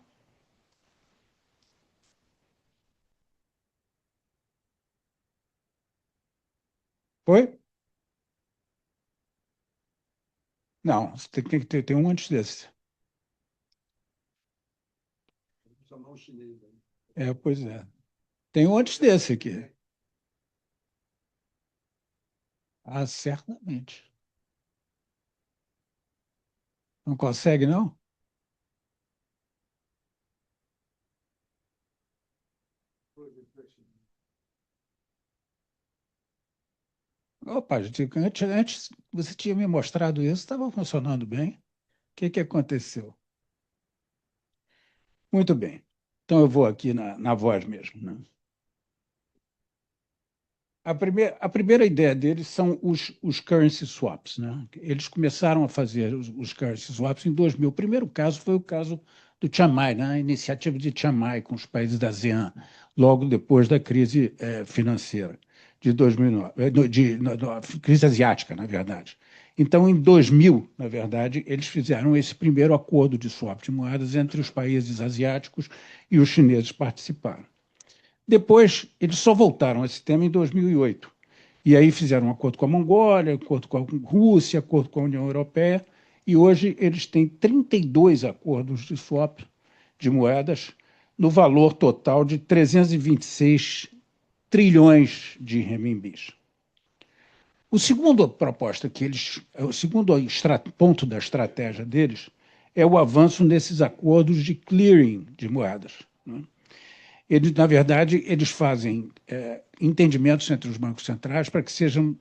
Foi? Não, você tem que ter tem um antes desse. Pois é. Tem um antes desse aqui. Ah, certamente. Não consegue, não? Opa, antes você tinha me mostrado isso, estava funcionando bem. O que aconteceu? Muito bem. Então eu vou aqui na voz mesmo, né? A primeira ideia deles são os currency swaps, né? Eles começaram a fazer os currency swaps em 2000. O primeiro caso foi o caso do Chiang Mai, né? A iniciativa de Chiang Mai com os países da ASEAN, logo depois da crise financeira de 2009, crise asiática, na verdade. Então, em 2000, na verdade, eles fizeram esse primeiro acordo de swap de moedas entre os países asiáticos e os chineses participaram. Depois, eles só voltaram a esse tema em 2008. E aí fizeram um acordo com a Mongólia, acordo com a Rússia, acordo com a União Europeia, e hoje eles têm 32 acordos de swap de moedas, no valor total de 326 trilhões de renminbis. O segundo proposta que eles, o segundo ponto da estratégia deles é o avanço nesses acordos de clearing de moedas, né? Eles, na verdade, eles fazem entendimentos entre os bancos centrais para que sejam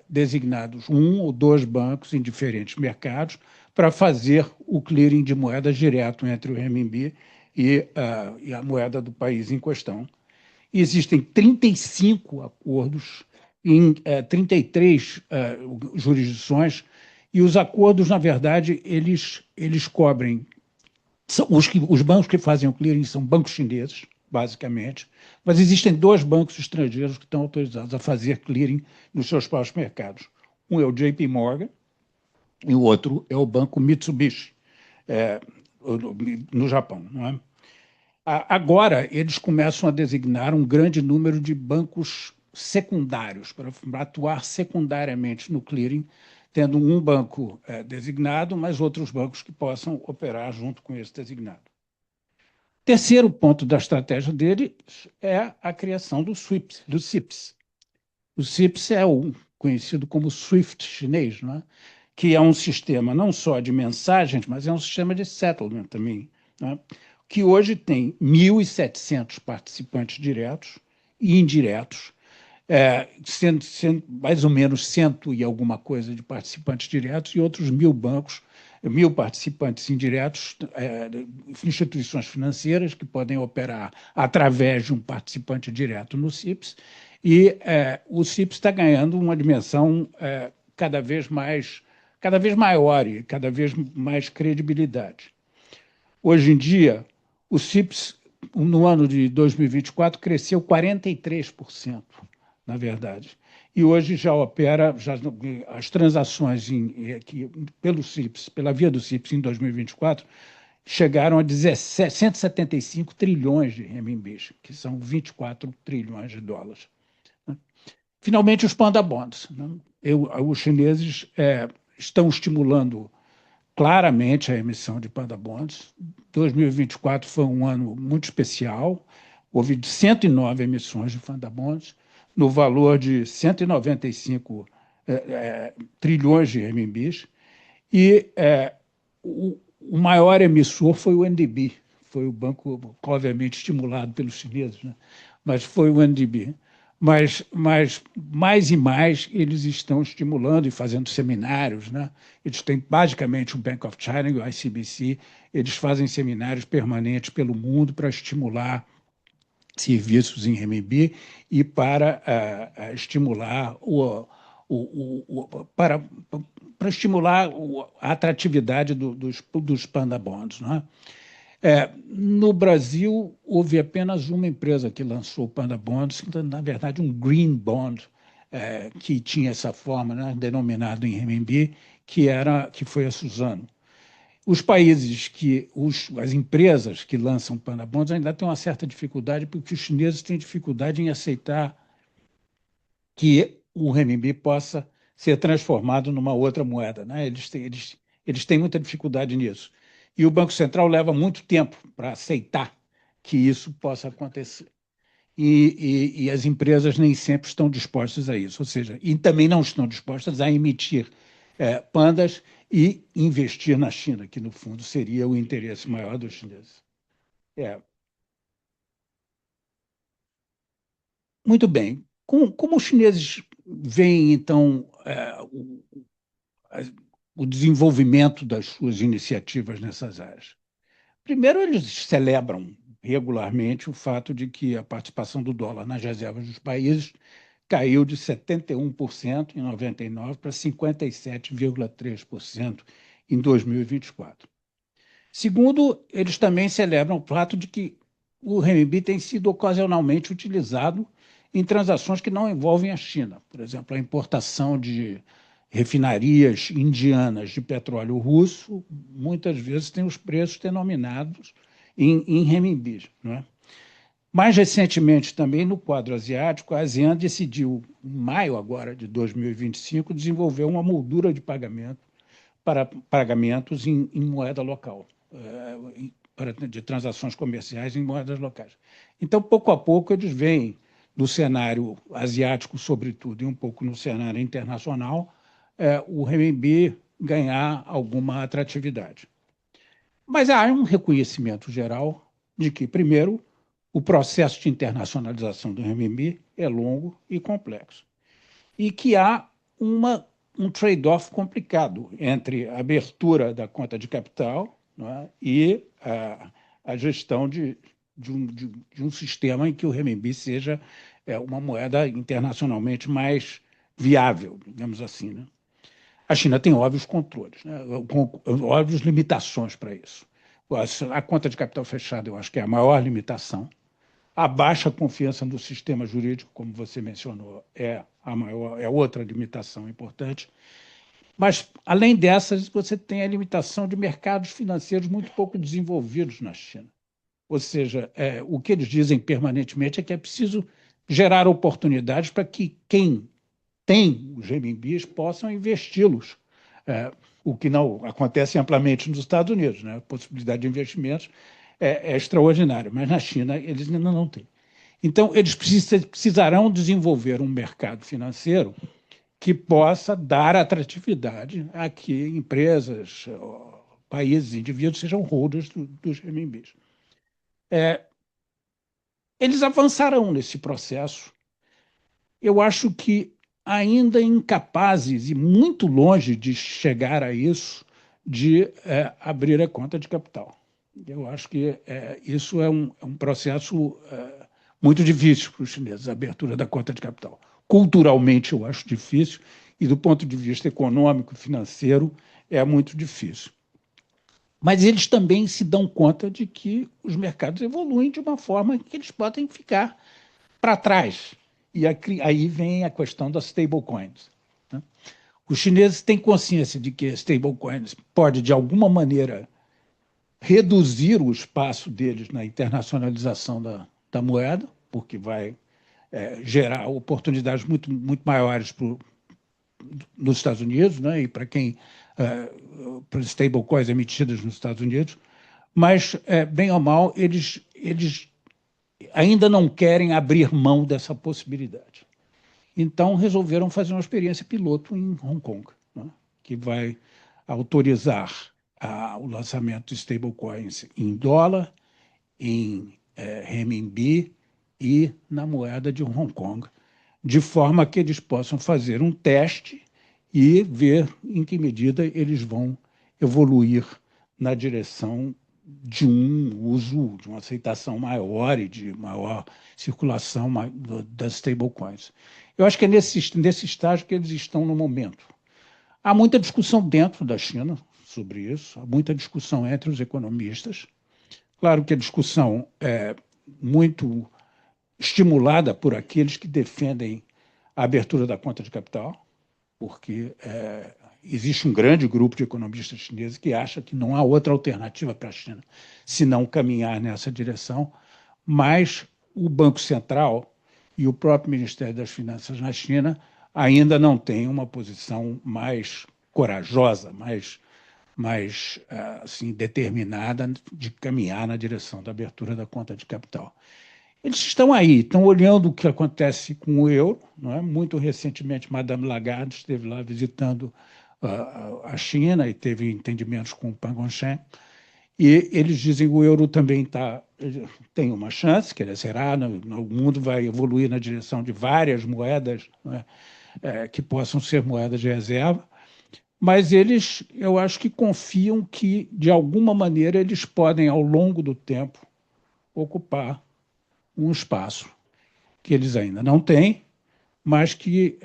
designados um ou dois bancos em diferentes mercados para fazer o clearing de moedas direto entre o renminbi e a moeda do país em questão. E existem 35 acordos em 33 jurisdições, e os acordos, na verdade, eles cobrem. Os bancos que fazem o clearing são bancos chineses, basicamente, mas existem dois bancos estrangeiros que estão autorizados a fazer clearing nos seus próprios mercados. Um é o JP Morgan e o outro é o banco Mitsubishi, no Japão. Não é? Agora, eles começam a designar um grande número de bancos secundários para atuar secundariamente no clearing, tendo um banco designado, mas outros bancos que possam operar junto com esse designado. Terceiro ponto da estratégia dele é a criação do CIPS. O CIPS é o conhecido como SWIFT chinês, não é? Que é um sistema não só de mensagens, mas é um sistema de settlement também, não é? Que hoje tem 1.700 participantes diretos e indiretos, sendo mais ou menos 100 e alguma coisa de participantes diretos e outros 1.000 bancos, 1.000 participantes indiretos, instituições financeiras que podem operar através de um participante direto no CIPS, e o CIPS está ganhando uma dimensão cada vez maior e cada vez mais credibilidade. Hoje em dia, o CIPS, no ano de 2024, cresceu 43%, na verdade. E hoje já opera, as transações pelo CIPS, pela via do CIPS em 2024, chegaram a 175 trilhões de renminbis, que são 24 trilhões de dólares. Finalmente, os panda bonds, né? Os chineses estão estimulando claramente a emissão de panda bonds. 2024 foi um ano muito especial. Houve 109 emissões de panda bonds, no valor de 195 trilhões de renminbis. E o maior emissor foi o NDB, foi o banco, obviamente, estimulado pelos chineses, né? Mas foi o NDB. Mas mais e mais eles estão estimulando e fazendo seminários, né? Eles têm basicamente o Bank of China e o ICBC, eles fazem seminários permanentes pelo mundo para estimular serviços em renminbi e para estimular para estimular a atratividade dos panda bonds, não é? No Brasil, houve apenas uma empresa que lançou o Panda Bonds, na verdade, um Green Bond, que tinha essa forma, né, denominado em renminbi, que foi a Suzano. Os países as empresas que lançam Panda Bonds ainda têm uma certa dificuldade, porque os chineses têm dificuldade em aceitar que o renminbi possa ser transformado numa outra moeda, né? Eles têm muita dificuldade nisso. E o Banco Central leva muito tempo para aceitar que isso possa acontecer. e as empresas nem sempre estão dispostas a isso, ou seja, e também não estão dispostas a emitir pandas e investir na China, que, no fundo, seria o interesse maior dos chineses. Muito bem. Como os chineses veem, então, o desenvolvimento das suas iniciativas nessas áreas? Primeiro, eles celebram regularmente o fato de que a participação do dólar nas reservas dos países caiu de 71% em 99 para 57,3% em 2024. Segundo, eles também celebram o fato de que o renminbi tem sido ocasionalmente utilizado em transações que não envolvem a China. Por exemplo, a importação de refinarias indianas de petróleo russo, muitas vezes tem os preços denominados em renminbi, não é? Mais recentemente, também no quadro asiático, a ASEAN decidiu, em maio agora de 2025, desenvolver uma moldura de pagamento para pagamentos em moeda local, de transações comerciais em moedas locais. Então, pouco a pouco, eles veem no cenário asiático, sobretudo, e um pouco no cenário internacional, o renminbi ganhar alguma atratividade. Mas há um reconhecimento geral de que, primeiro, o processo de internacionalização do renminbi é longo e complexo, e que há um trade-off complicado entre a abertura da conta de capital, não é, e a gestão de um sistema em que o renminbi seja uma moeda internacionalmente mais viável, digamos assim, né? A China tem óbvios controles, né, óbvias limitações para isso. A conta de capital fechada, eu acho que é a maior limitação. A baixa confiança no sistema jurídico, como você mencionou, é outra limitação importante. Mas, além dessas, você tem a limitação de mercados financeiros muito pouco desenvolvidos na China. Ou seja, o que eles dizem permanentemente é que é preciso gerar oportunidades para que quem tem os renminbis possam investi-los, o que não acontece amplamente nos Estados Unidos, né? A possibilidade de investimentos é extraordinária, mas na China eles ainda não têm. Então, eles precisarão desenvolver um mercado financeiro que possa dar atratividade a que empresas, países, indivíduos sejam holders dos renminbis. Eles avançarão nesse processo. Eu acho que ainda incapazes e muito longe de chegar a isso, de abrir a conta de capital. Eu acho que isso é um processo muito difícil para os chineses, a abertura da conta de capital. Culturalmente, eu acho difícil, e do ponto de vista econômico e financeiro, é muito difícil. Mas eles também se dão conta de que os mercados evoluem de uma forma que eles podem ficar para trás. E aí vem a questão das stablecoins, né? Os chineses têm consciência de que stablecoins pode, de alguma maneira, reduzir o espaço deles na internacionalização da moeda, porque vai gerar oportunidades muito maiores nos Estados Unidos, né, e para para os stablecoins emitidas nos Estados Unidos, mas, bem ou mal, eles ainda não querem abrir mão dessa possibilidade. Então, resolveram fazer uma experiência piloto em Hong Kong, né, que vai autorizar o lançamento de stablecoins em dólar, em renminbi e na moeda de Hong Kong, de forma que eles possam fazer um teste e ver em que medida eles vão evoluir na direção de um uso, de uma aceitação maior e de maior circulação das stablecoins. Eu acho que é nesse estágio que eles estão no momento. Há muita discussão dentro da China sobre isso, há muita discussão entre os economistas. Claro que a discussão é muito estimulada por aqueles que defendem a abertura da conta de capital, porque existe um grande grupo de economistas chineses que acha que não há outra alternativa para a China senão caminhar nessa direção, mas o Banco Central e o próprio Ministério das Finanças na China ainda não têm uma posição mais corajosa, mais assim, determinada de caminhar na direção da abertura da conta de capital. Eles estão aí, estão olhando o que acontece com o euro, não é? Muito recentemente, Madame Lagarde esteve lá visitando a China e teve entendimentos com o Pang Gongchen. E eles dizem que o euro também tem uma chance, quer dizer, o mundo vai evoluir na direção de várias moedas, não é? Que possam ser moedas de reserva, mas eles, eu acho que confiam que, de alguma maneira, eles podem, ao longo do tempo, ocupar um espaço que eles ainda não têm, mas que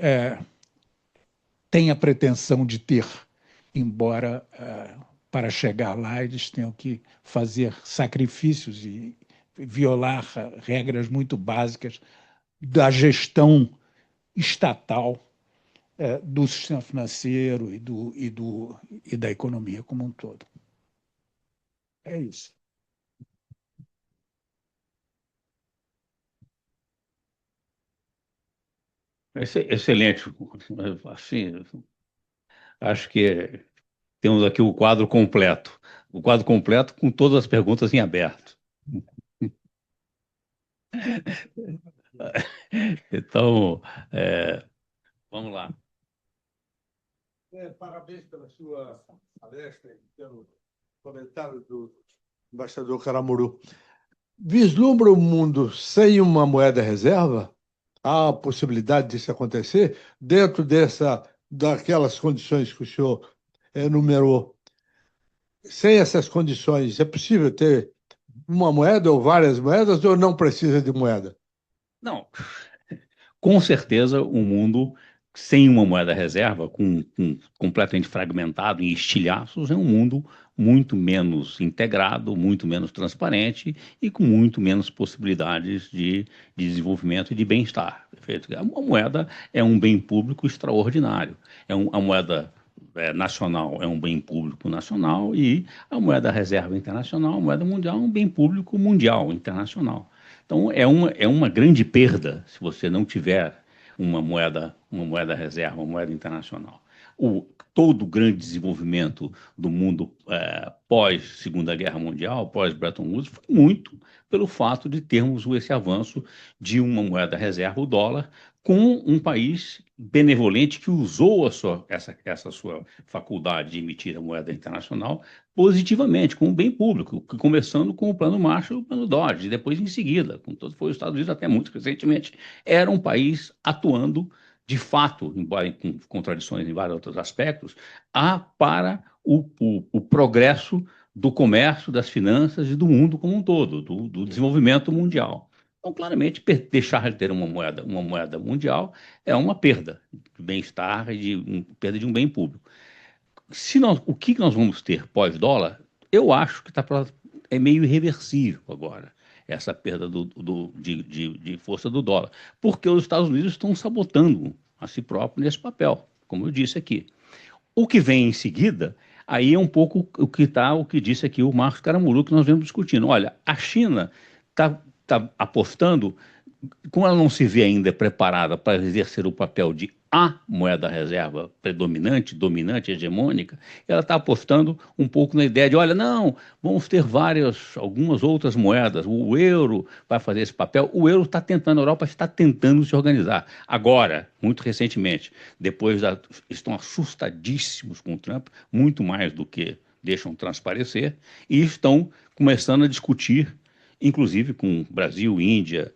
tem a pretensão de ter, embora para chegar lá eles tenham que fazer sacrifícios e violar regras muito básicas da gestão estatal do sistema financeiro e da economia como um todo. É isso. Excelente. Assim, acho que temos aqui o quadro completo com todas as perguntas em aberto. Então, vamos lá. Parabéns pela sua palestra e pelo comentário do embaixador Caramuru. Vislumbra o mundo sem uma moeda reserva? Há a possibilidade disso acontecer dentro daquelas condições que o senhor enumerou? Sem essas condições, é possível ter uma moeda ou várias moedas ou não precisa de moeda? Não, com certeza um mundo sem uma moeda reserva, completamente fragmentado em estilhaços, é um mundo muito menos integrado, muito menos transparente e com muito menos possibilidades de desenvolvimento e de bem-estar. Perfeito? A moeda é um bem público extraordinário. A moeda nacional é um bem público nacional e a moeda reserva internacional, a moeda mundial, é um bem público mundial, internacional. Então, é uma grande perda se você não tiver uma moeda reserva, uma moeda internacional. Todo o grande desenvolvimento do mundo pós Segunda Guerra Mundial, pós Bretton Woods, foi muito pelo fato de termos esse avanço de uma moeda reserva, o dólar, com um país benevolente que usou essa sua faculdade de emitir a moeda internacional positivamente, como bem público, começando com o Plano Marshall e o Plano Dodge, e depois em seguida, com todo foi os Estados Unidos até muito recentemente, era um país atuando de fato, embora com contradições em vários outros aspectos, para o progresso do comércio, das finanças e do mundo como um todo, do desenvolvimento mundial. Então, claramente, deixar de ter uma moeda mundial é uma perda de bem-estar e perda de um bem público. O que nós vamos ter pós-dólar, eu acho que é meio irreversível agora, essa perda de força do dólar, porque os Estados Unidos estão sabotando a si próprio nesse papel, como eu disse aqui. O que vem em seguida, aí é um pouco o que disse aqui o Marcos Caramuru, que nós vemos discutindo. Olha, a China está apostando, como ela não se vê ainda preparada para exercer o papel de a moeda reserva predominante, dominante, hegemônica, ela está apostando um pouco na ideia de, olha, não, vamos ter algumas outras moedas, o euro vai fazer esse papel, o euro está tentando, a Europa está tentando se organizar. Agora, muito recentemente, estão assustadíssimos com o Trump, muito mais do que deixam transparecer, e estão começando a discutir inclusive com Brasil, Índia,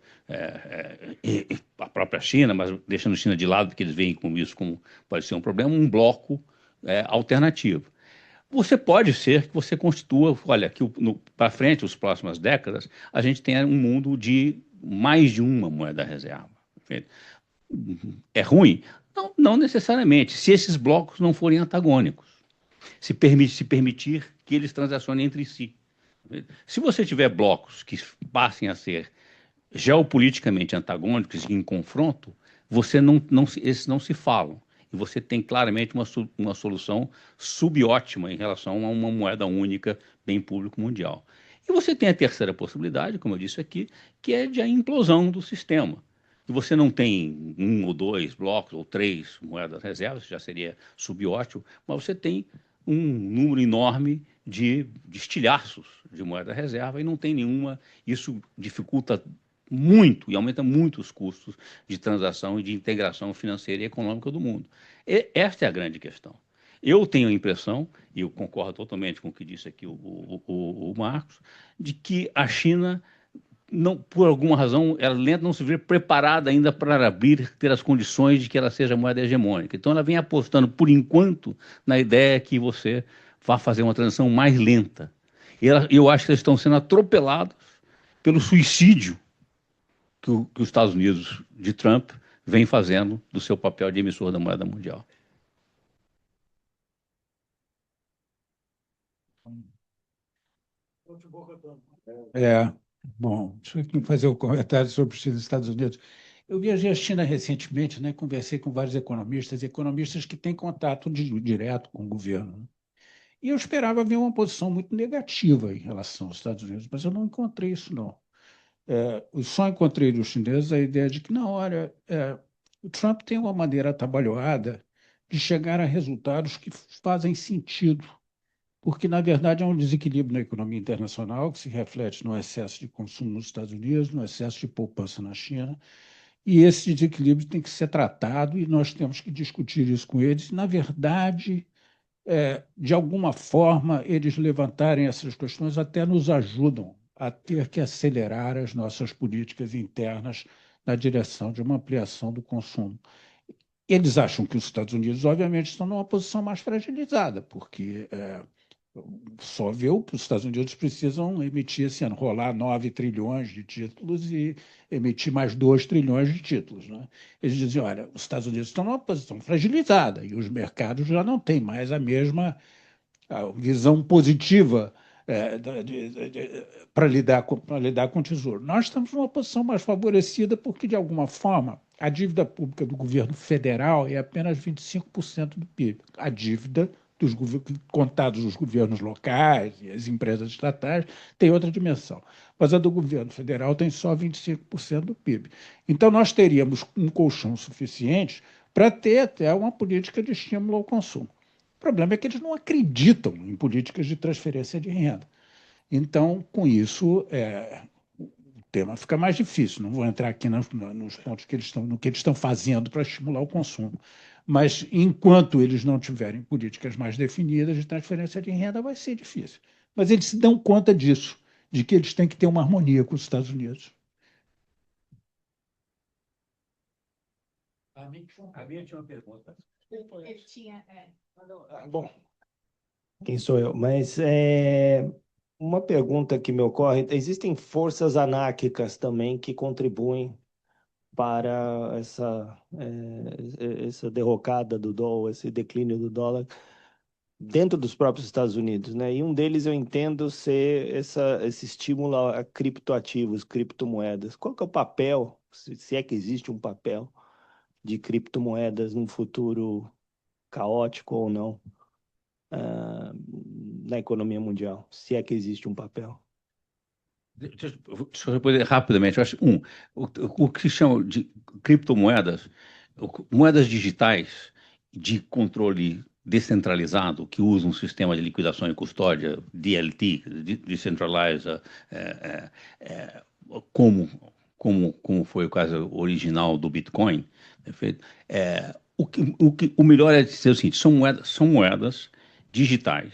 a própria China, mas deixando a China de lado, porque eles veem com isso como pode ser um problema, um bloco alternativo. Pode ser que você constitua, olha, que para frente, as próximas décadas, a gente tenha um mundo de mais de uma moeda reserva. É ruim? Não, não necessariamente, se esses blocos não forem antagônicos, se permitir que eles transacionem entre si. Se você tiver blocos que passem a ser geopoliticamente antagônicos e em confronto, esses não se falam. E você tem claramente uma solução subótima em relação a uma moeda única, bem público mundial. E você tem a terceira possibilidade, como eu disse aqui, que é de a implosão do sistema. E você não tem um ou dois blocos ou três moedas reservas, já seria subótimo, mas você tem um número enorme de estilhaços de moeda reserva e não tem nenhuma. Isso dificulta muito e aumenta muito os custos de transação e de integração financeira e econômica do mundo. Esta é a grande questão. Eu tenho a impressão, e eu concordo totalmente com o que disse aqui o Marcos, de que a China, não, por alguma razão, ela não se vê preparada ainda para ter as condições de que ela seja moeda hegemônica. Então, ela vem apostando, por enquanto, na ideia que você vá fazer uma transição mais lenta. Eu acho que eles estão sendo atropelados pelo suicídio que os Estados Unidos de Trump vem fazendo do seu papel de emissor da moeda mundial. Bom, deixa eu fazer um comentário sobre os Estados Unidos. Eu viajei à China recentemente, né, conversei com vários economistas que têm contato direto com o governo, né? E eu esperava ver uma posição muito negativa em relação aos Estados Unidos, mas eu não encontrei isso, não. Eu só encontrei dos chineses a ideia de que, na hora, o Trump tem uma maneira atabalhoada de chegar a resultados que fazem sentido, porque, na verdade, há um desequilíbrio na economia internacional que se reflete no excesso de consumo nos Estados Unidos, no excesso de poupança na China, e esse desequilíbrio tem que ser tratado e nós temos que discutir isso com eles. Na verdade, de alguma forma, eles levantarem essas questões até nos ajudam a ter que acelerar as nossas políticas internas na direção de uma ampliação do consumo. Eles acham que os Estados Unidos, obviamente, estão numa posição mais fragilizada, porque só vê o que os Estados Unidos precisam emitir esse ano, rolar 9 trilhões de títulos e emitir mais 2 trilhões de títulos, né? Eles dizem, olha, os Estados Unidos estão numa posição fragilizada e os mercados já não têm mais a mesma visão positiva para lidar com o Tesouro. Nós estamos numa posição mais favorecida porque, de alguma forma, a dívida pública do governo federal é apenas 25% do PIB. A dívida contados os governos locais e as empresas estatais, tem outra dimensão. Mas a do governo federal tem só 25% do PIB. Então, nós teríamos um colchão suficiente para ter até uma política de estímulo ao consumo. O problema é que eles não acreditam em políticas de transferência de renda. Então, com isso, o tema fica mais difícil. Não vou entrar aqui nos pontos no que eles estão fazendo para estimular o consumo. Mas, enquanto eles não tiverem políticas mais definidas de transferência de renda, vai ser difícil. Mas eles se dão conta disso, de que eles têm que ter uma harmonia com os Estados Unidos. A minha tinha uma pergunta. Ele tinha. Bom, quem sou eu? Mas uma pergunta que me ocorre: existem forças anárquicas também que contribuem para essa derrocada do dólar, esse declínio do dólar dentro dos próprios Estados Unidos, né? E um deles eu entendo ser esse estímulo a criptoativos, criptomoedas. Qual que é o papel, se é que existe um papel, de criptomoedas num futuro caótico ou não, na economia mundial, se é que existe um papel? Deixa eu responder rapidamente. Eu acho, o que se chama de criptomoedas, moedas digitais de controle descentralizado, que usam um sistema de liquidação e custódia, DLT, Decentralized, como foi o caso original do Bitcoin, o melhor é dizer o seguinte: são moedas digitais,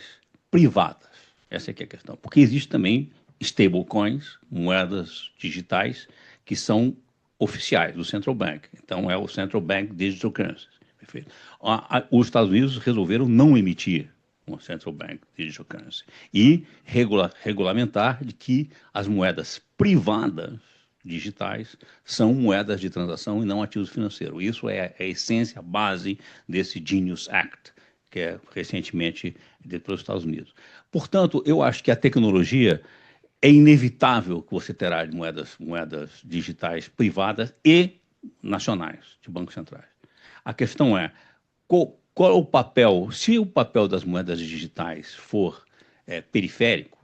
privadas. Essa é que é a questão. Porque existe também stablecoins, moedas digitais, que são oficiais do Central Bank. Então, é o Central Bank Digital Currency. Perfeito? Os Estados Unidos resolveram não emitir um Central Bank Digital Currency e regulamentar de que as moedas privadas digitais são moedas de transação e não ativos financeiros. Isso é a essência, a base desse Genius Act, que é recentemente dito pelos Estados Unidos. Portanto, eu acho que a tecnologia é inevitável que você terá de moedas digitais privadas e nacionais, de bancos centrais. A questão é, qual é o papel, se o papel das moedas digitais for periférico,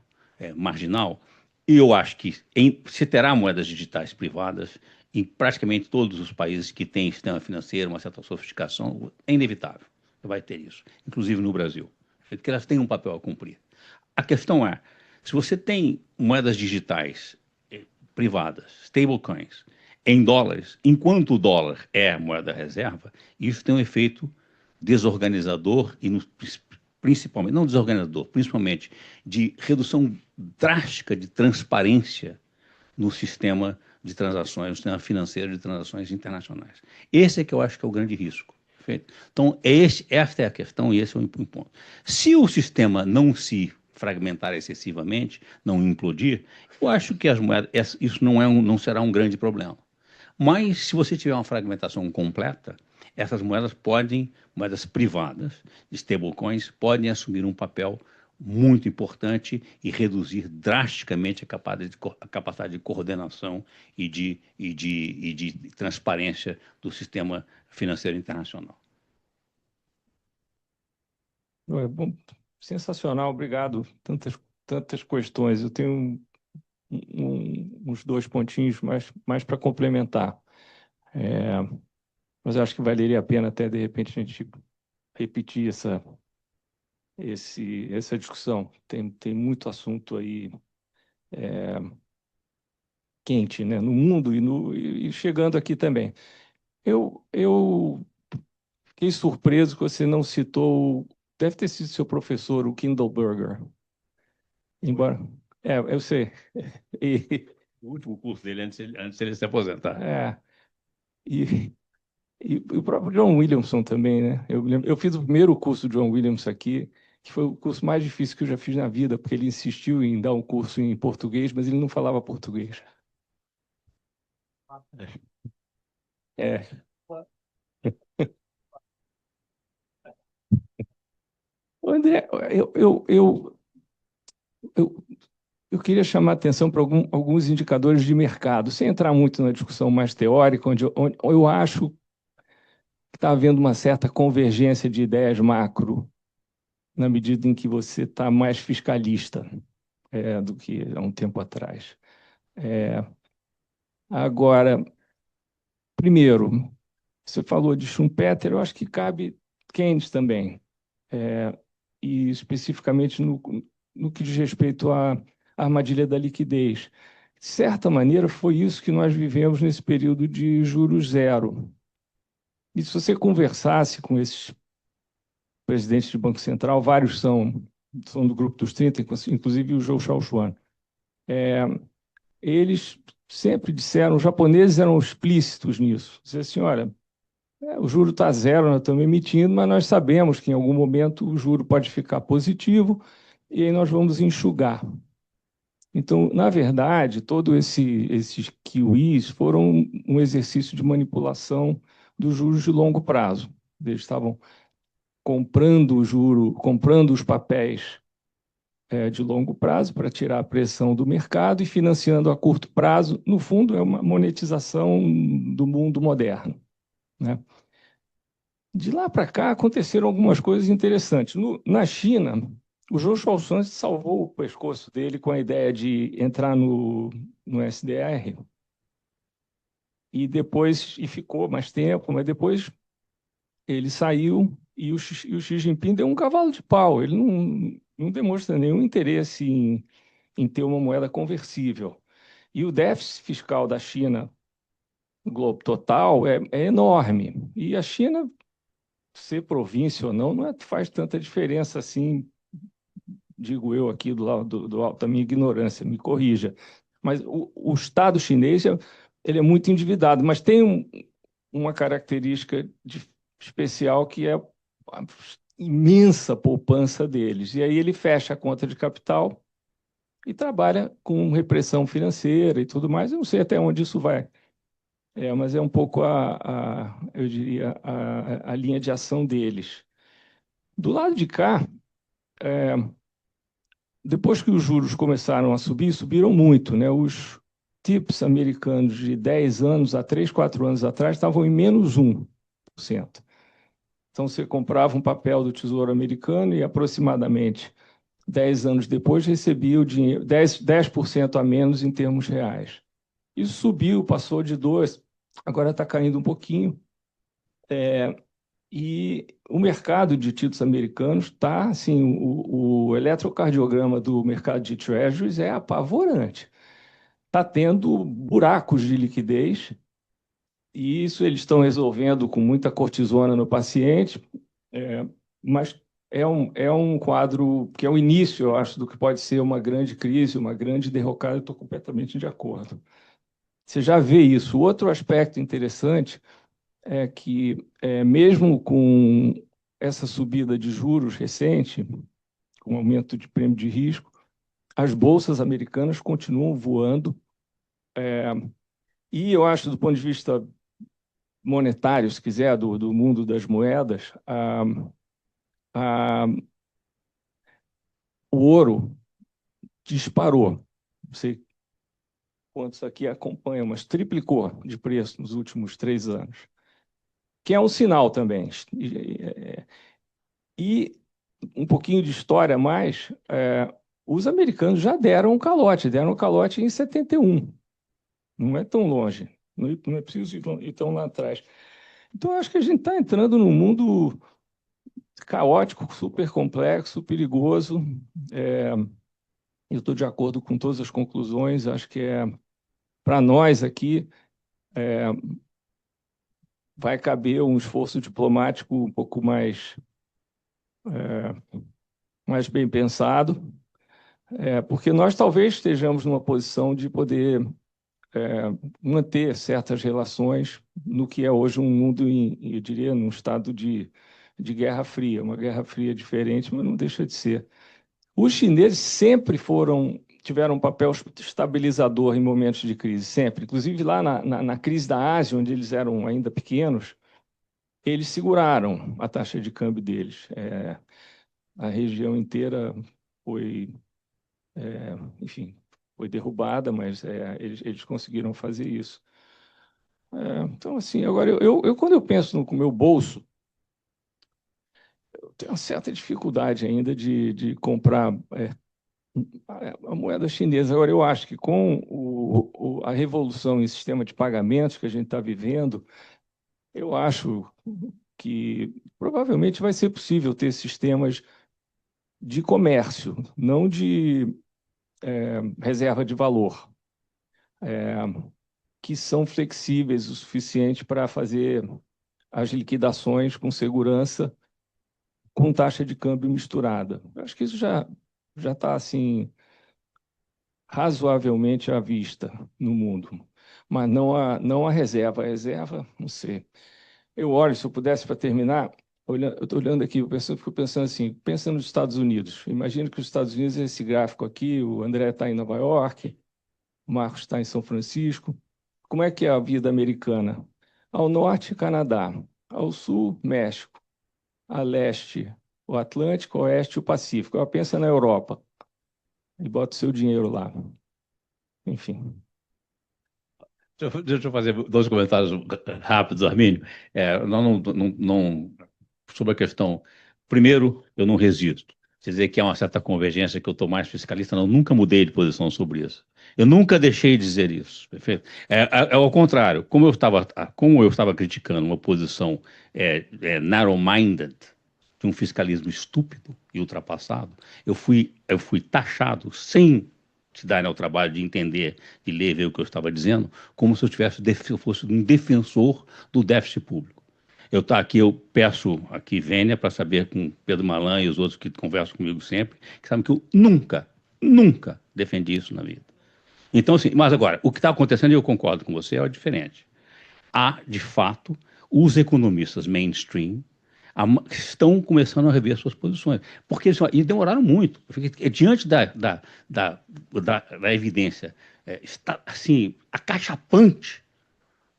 marginal, eu acho que se terá moedas digitais privadas em praticamente todos os países que têm sistema financeiro, uma certa sofisticação, é inevitável, vai ter isso, inclusive no Brasil, porque elas têm um papel a cumprir. A questão é, se você tem moedas digitais privadas, stablecoins, em dólares, enquanto o dólar é a moeda reserva, isso tem um efeito desorganizador e principalmente, não desorganizador, principalmente de redução drástica de transparência no sistema de transações, no sistema financeiro de transações internacionais. Esse é que eu acho que é o grande risco. Perfeito? Então, esta é a questão e esse é o ponto. Se o sistema não se fragmentar excessivamente, não implodir, eu acho que as moedas, isso não será um grande problema. Mas, se você tiver uma fragmentação completa, essas moedas privadas, stablecoins, podem assumir um papel muito importante e reduzir drasticamente a capacidade de coordenação e de transparência do sistema financeiro internacional. Bom, sensacional, obrigado. Tantas questões. Eu tenho uns 2 pontinhos mais para complementar. Mas eu acho que valeria a pena até, de repente, a gente repetir essa discussão. Tem muito assunto aí quente, né, no mundo e chegando aqui também. Eu fiquei surpreso que você não citou, deve ter sido seu professor, o Kindleberger. Embora... eu sei. O último curso dele antes de ele se aposentar. E o próprio John Williamson também, né? Eu fiz o primeiro curso do John Williamson aqui, que foi o curso mais difícil que eu já fiz na vida, porque ele insistiu em dar um curso em português, mas ele não falava português. André, eu queria chamar a atenção para alguns indicadores de mercado, sem entrar muito na discussão mais teórica, onde eu acho que está havendo uma certa convergência de ideias macro, na medida em que você está mais fiscalista do que há um tempo atrás. Agora, primeiro, você falou de Schumpeter, eu acho que cabe Keynes também, e especificamente no que diz respeito à armadilha da liquidez. De certa maneira, foi isso que nós vivemos nesse período de juros zero. E se você conversasse com esses presidentes de Banco Central, vários são do grupo dos 30, inclusive o Zhou Xiaochuan, eles sempre disseram, os japoneses eram explícitos nisso, dizer assim, olha, o juro está zero, nós estamos emitindo, mas nós sabemos que em algum momento o juro pode ficar positivo e aí nós vamos enxugar. Então, na verdade, todos esses QEs foram um exercício de manipulação dos juros de longo prazo. Eles estavam comprando o juro, comprando os papéis de longo prazo para tirar a pressão do mercado e financiando a curto prazo. No fundo, é uma monetização do mundo moderno, né? De lá para cá, aconteceram algumas coisas interessantes. Na China, o Zhou Xiaochuan salvou o pescoço dele com a ideia de entrar no SDR e ficou mais tempo, mas depois ele saiu e o Xi Jinping deu um cavalo de pau. Ele não demonstra nenhum interesse em ter uma moeda conversível. E o déficit fiscal da China, no globo total, é enorme. E a China, ser província ou não faz tanta diferença assim, digo eu aqui do alto da minha ignorância, me corrija. Mas o Estado chinês ele é muito endividado, mas tem uma característica especial que é a imensa poupança deles. E aí ele fecha a conta de capital e trabalha com repressão financeira e tudo mais. Eu não sei até onde isso vai. Mas é um pouco eu diria, a linha de ação deles. Do lado de cá, depois que os juros começaram a subir, subiram muito, né? Os TIPS americanos de 10 anos a 3, 4 anos atrás estavam em menos 1%. Então, você comprava um papel do Tesouro Americano e aproximadamente 10 anos depois recebia o dinheiro 10% a menos em termos reais. Isso subiu, passou de 2%, agora está caindo um pouquinho. E o mercado de títulos americanos está, assim, o eletrocardiograma do mercado de treasuries é apavorante. está tendo buracos de liquidez, e isso eles estão resolvendo com muita cortisona no paciente, mas é um quadro que é o início, eu acho, do que pode ser uma grande crise, uma grande derrocada. Eu estou completamente de acordo. Você já vê isso. Outro aspecto interessante é que, mesmo com essa subida de juros recente, com aumento de prêmio de risco, as bolsas americanas continuam voando. E eu acho, do ponto de vista monetário, se quiser, do mundo das moedas, o ouro disparou. Não sei quantos aqui acompanham, mas triplicou de preço nos últimos 3 anos, que é um sinal também. E um pouquinho de história a mais, os americanos já deram um calote em 71. Não é tão longe, não é preciso ir tão lá atrás. Então, eu acho que a gente está entrando num mundo caótico, super complexo, perigoso. Eu estou de acordo com todas as conclusões. Acho que para nós aqui vai caber um esforço diplomático um pouco mais bem pensado, porque nós talvez estejamos numa posição de poder manter certas relações no que é hoje um mundo, eu diria, num estado de guerra fria, uma guerra fria diferente, mas não deixa de ser. Os chineses sempre tiveram um papel estabilizador em momentos de crise, sempre. Inclusive, lá na crise da Ásia, onde eles eram ainda pequenos, eles seguraram a taxa de câmbio deles. A região inteira foi, enfim, foi derrubada, mas eles conseguiram fazer isso. Então, assim, agora, quando eu penso no meu bolso, eu tenho uma certa dificuldade ainda de comprar a moeda chinesa. Agora, eu acho que com a revolução em sistema de pagamentos que a gente está vivendo, eu acho que provavelmente vai ser possível ter sistemas de comércio, não de reserva de valor, que são flexíveis o suficiente para fazer as liquidações com segurança, com taxa de câmbio misturada. Eu acho que isso já está assim razoavelmente à vista no mundo, mas não a reserva. A reserva, não sei. Eu olho, se eu pudesse, para terminar, eu estou olhando aqui, fico pensando assim, pensa nos Estados Unidos. Imagino que os Estados Unidos é esse gráfico aqui, o André está em Nova York, o Marcos está em São Francisco. Como é que é a vida americana? Ao norte, Canadá. Ao sul, México. A leste, o Atlântico. A oeste, o Pacífico. Ela pensa na Europa e bota o seu dinheiro lá. Enfim. Deixa eu fazer 2 comentários rápidos, Armínio. Sobre a questão. Primeiro, eu não resisto. Quer dizer que há uma certa convergência, que eu estou mais fiscalista, não, nunca mudei de posição sobre isso. Eu nunca deixei de dizer isso, perfeito? Ao contrário, como eu estava criticando uma posição narrow-minded, de um fiscalismo estúpido e ultrapassado, eu fui taxado sem se darem ao trabalho de entender, de ler e ver o que eu estava dizendo, como se eu fosse um defensor do déficit público. Eu peço aqui vênia para saber com Pedro Malan e os outros que conversam comigo sempre, que sabem que eu nunca defendi isso na vida. Então, assim, mas agora, o que está acontecendo, e eu concordo com você, é diferente. Há, de fato, os economistas mainstream estão começando a rever suas posições. Porque e demoraram muito. Diante da evidência está, assim, acachapante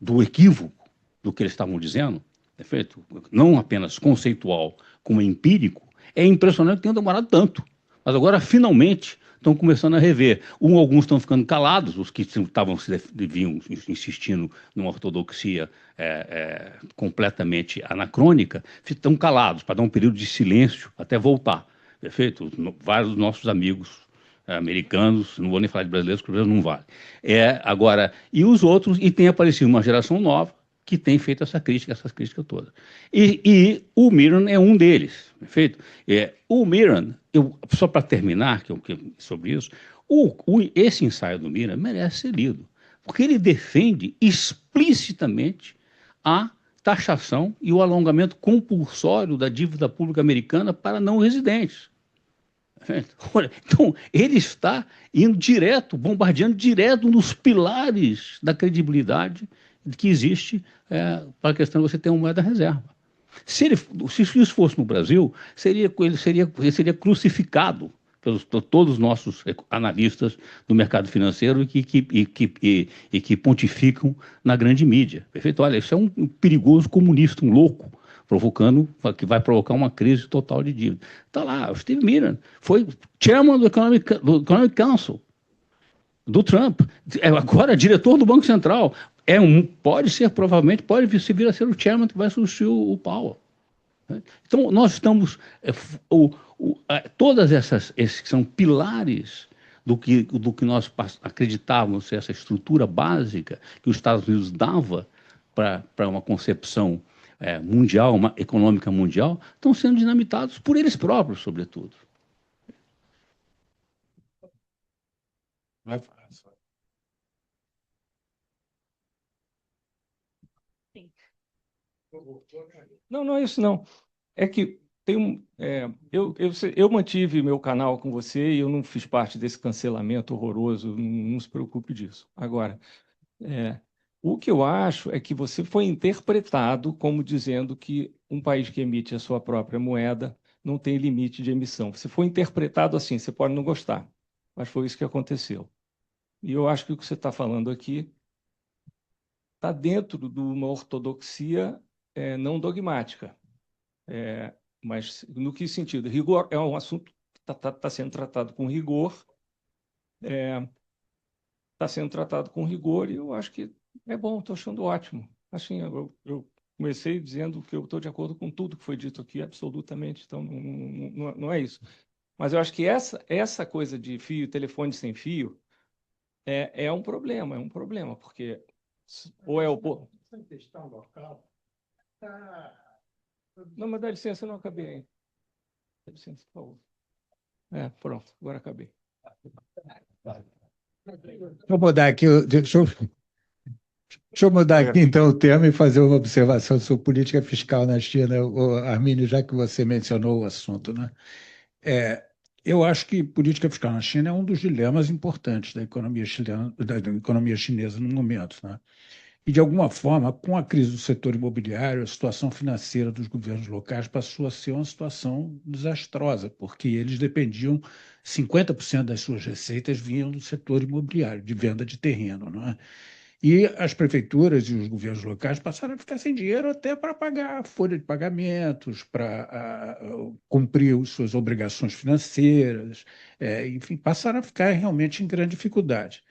do equívoco do que eles estavam dizendo, perfeito? Não apenas conceitual, como empírico, é impressionante que tenha demorado tanto. Mas agora, finalmente, estão começando a rever. Alguns estão ficando calados, os que vinham insistindo numa ortodoxia completamente anacrônica, estão calados para dar um período de silêncio até voltar. Perfeito? Vários dos nossos amigos americanos, não vou nem falar de brasileiros, porque o Brasil não vale. Agora, e os outros, e tem aparecido uma geração nova que tem feito essas críticas todas. E o Mirren é um deles, perfeito? O Mirren só para terminar sobre isso, esse ensaio do Mira merece ser lido, porque ele defende explicitamente a taxação e o alongamento compulsório da dívida pública americana para não residentes. Olha, então, ele está indo direto, bombardeando direto nos pilares da credibilidade que existe para a questão de você ter uma moeda reserva. Se isso fosse no Brasil, ele seria crucificado por todos os nossos analistas do mercado financeiro e que pontificam na grande mídia. Perfeito? Olha, isso é um perigoso comunista, um louco, que vai provocar uma crise total de dívida. Está lá, o Steve Miller foi chairman do Economic Council, do Trump, agora diretor do Banco Central. Provavelmente pode vir a ser o chairman que vai substituir o Powell. Então, nós estamos. Todas esses que são pilares do que nós acreditávamos ser essa estrutura básica que os Estados Unidos dava para uma concepção mundial, uma econômica mundial, estão sendo dinamitados por eles próprios, sobretudo. Vai. Não, não é isso, não. É que eu mantive meu canal com você e eu não fiz parte desse cancelamento horroroso, não se preocupe disso. Agora, o que eu acho é que você foi interpretado como dizendo que um país que emite a sua própria moeda não tem limite de emissão. Você foi interpretado assim, você pode não gostar, mas foi isso que aconteceu. E eu acho que o que você está falando aqui está dentro de uma ortodoxia não dogmática. Mas no que sentido? Rigor é um assunto que está sendo tratado com rigor, está sendo tratado com rigor e eu acho que é bom, estou achando ótimo. Assim, eu comecei dizendo que eu estou de acordo com tudo que foi dito aqui, absolutamente, então não é isso. Mas eu acho que essa coisa de fio, telefone sem fio, é um problema, porque ou é o... Essa questão local Não, mas dá licença, eu não acabei ainda. Dá licença, por favor. Pronto, agora acabei. Deixa eu mudar aqui, então o tema e fazer uma observação sobre política fiscal na China, Armínio, já que você mencionou o assunto, né? Eu acho que política fiscal na China é um dos dilemas importantes da economia chinesa no momento, né? E, de alguma forma, com a crise do setor imobiliário, a situação financeira dos governos locais passou a ser uma situação desastrosa, porque eles dependiam, 50% das suas receitas vinham do setor imobiliário, de venda de terreno, não é? E as prefeituras e os governos locais passaram a ficar sem dinheiro até para pagar a folha de pagamentos, para cumprir as suas obrigações financeiras, enfim, passaram a ficar realmente em grande dificuldade.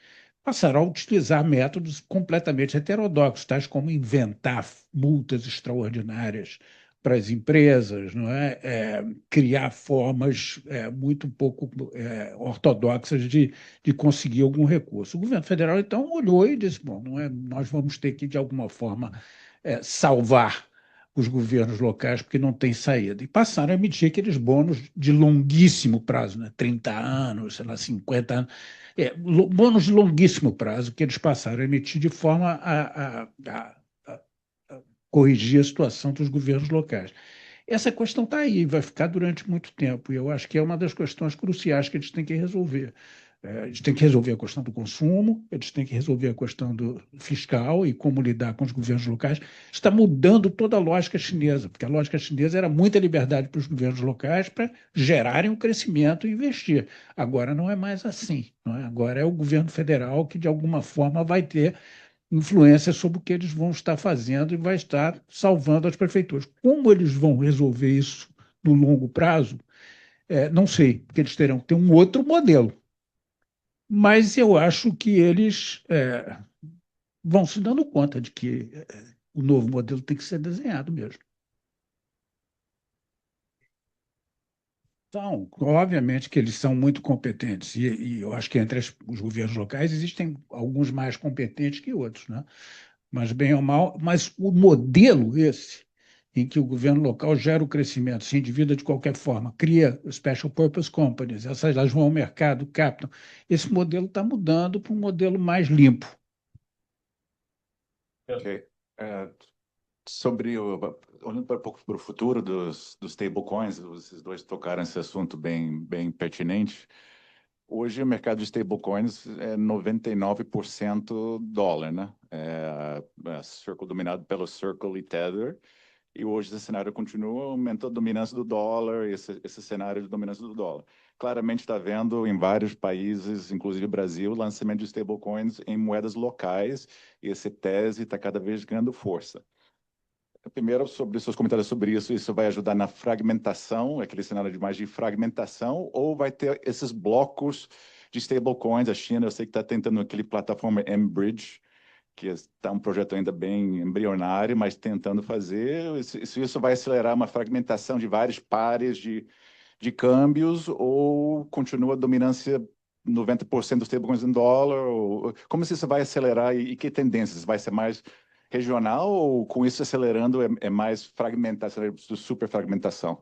Passaram a utilizar métodos completamente heterodoxos, tais como inventar multas extraordinárias para as empresas, não é? Criar formas muito pouco ortodoxas de conseguir algum recurso. O governo federal, então, olhou e disse, bom, nós vamos ter que, de alguma forma, salvar os governos locais porque não tem saída. E passaram a emitir aqueles bônus de longuíssimo prazo, né? 30 anos, sei lá, 50 anos, bônus de longuíssimo prazo que eles passaram a emitir de forma a corrigir a situação dos governos locais. Essa questão está aí, vai ficar durante muito tempo, e eu acho que é uma das questões cruciais que eles têm que resolver. Eles têm que resolver a questão do consumo, eles têm que resolver a questão do fiscal e como lidar com os governos locais. Está mudando toda a lógica chinesa, porque a lógica chinesa era muita liberdade para os governos locais para gerarem um crescimento e investir. Agora não é mais assim, não é? Agora é o governo federal que, de alguma forma, vai ter influência sobre o que eles vão estar fazendo e vai estar salvando as prefeituras. Como eles vão resolver isso no longo prazo, não sei, porque eles terão que ter um outro modelo. Mas eu acho que eles vão se dando conta de que o novo modelo tem que ser desenhado mesmo. Então, obviamente que eles são muito competentes, e eu acho que entre os governos locais existem alguns mais competentes que outros, né? Mas bem ou mal, mas o modelo esse em que o governo local gera o crescimento, se endivida de qualquer forma, cria special purpose companies, essas elas vão ao mercado, captam. Esse modelo está mudando para um modelo mais limpo. Ok. É, olhando para um pouco para o futuro dos stablecoins, vocês dois tocaram esse assunto bem pertinente. Hoje o mercado de stablecoins é 99% dólar, né? Circle dominado pelo Circle e Tether. E hoje esse cenário continua, aumenta a dominância do dólar, esse cenário de dominância do dólar. Claramente está vendo em vários países, inclusive o Brasil, lançamento de stablecoins em moedas locais, e essa tese está cada vez ganhando força. Primeiro, sobre seus comentários sobre isso vai ajudar na fragmentação, aquele cenário de mais de fragmentação, ou vai ter esses blocos de stablecoins? A China, eu sei que está tentando aquele plataforma mBridge, que está um projeto ainda bem embrionário, mas tentando fazer. Se isso vai acelerar uma fragmentação de vários pares de câmbios, ou continua a dominância 90% dos stablecoins em dólar? Ou, como se isso vai acelerar e que tendências? Vai ser mais regional ou com isso acelerando é mais fragmentação, super fragmentação?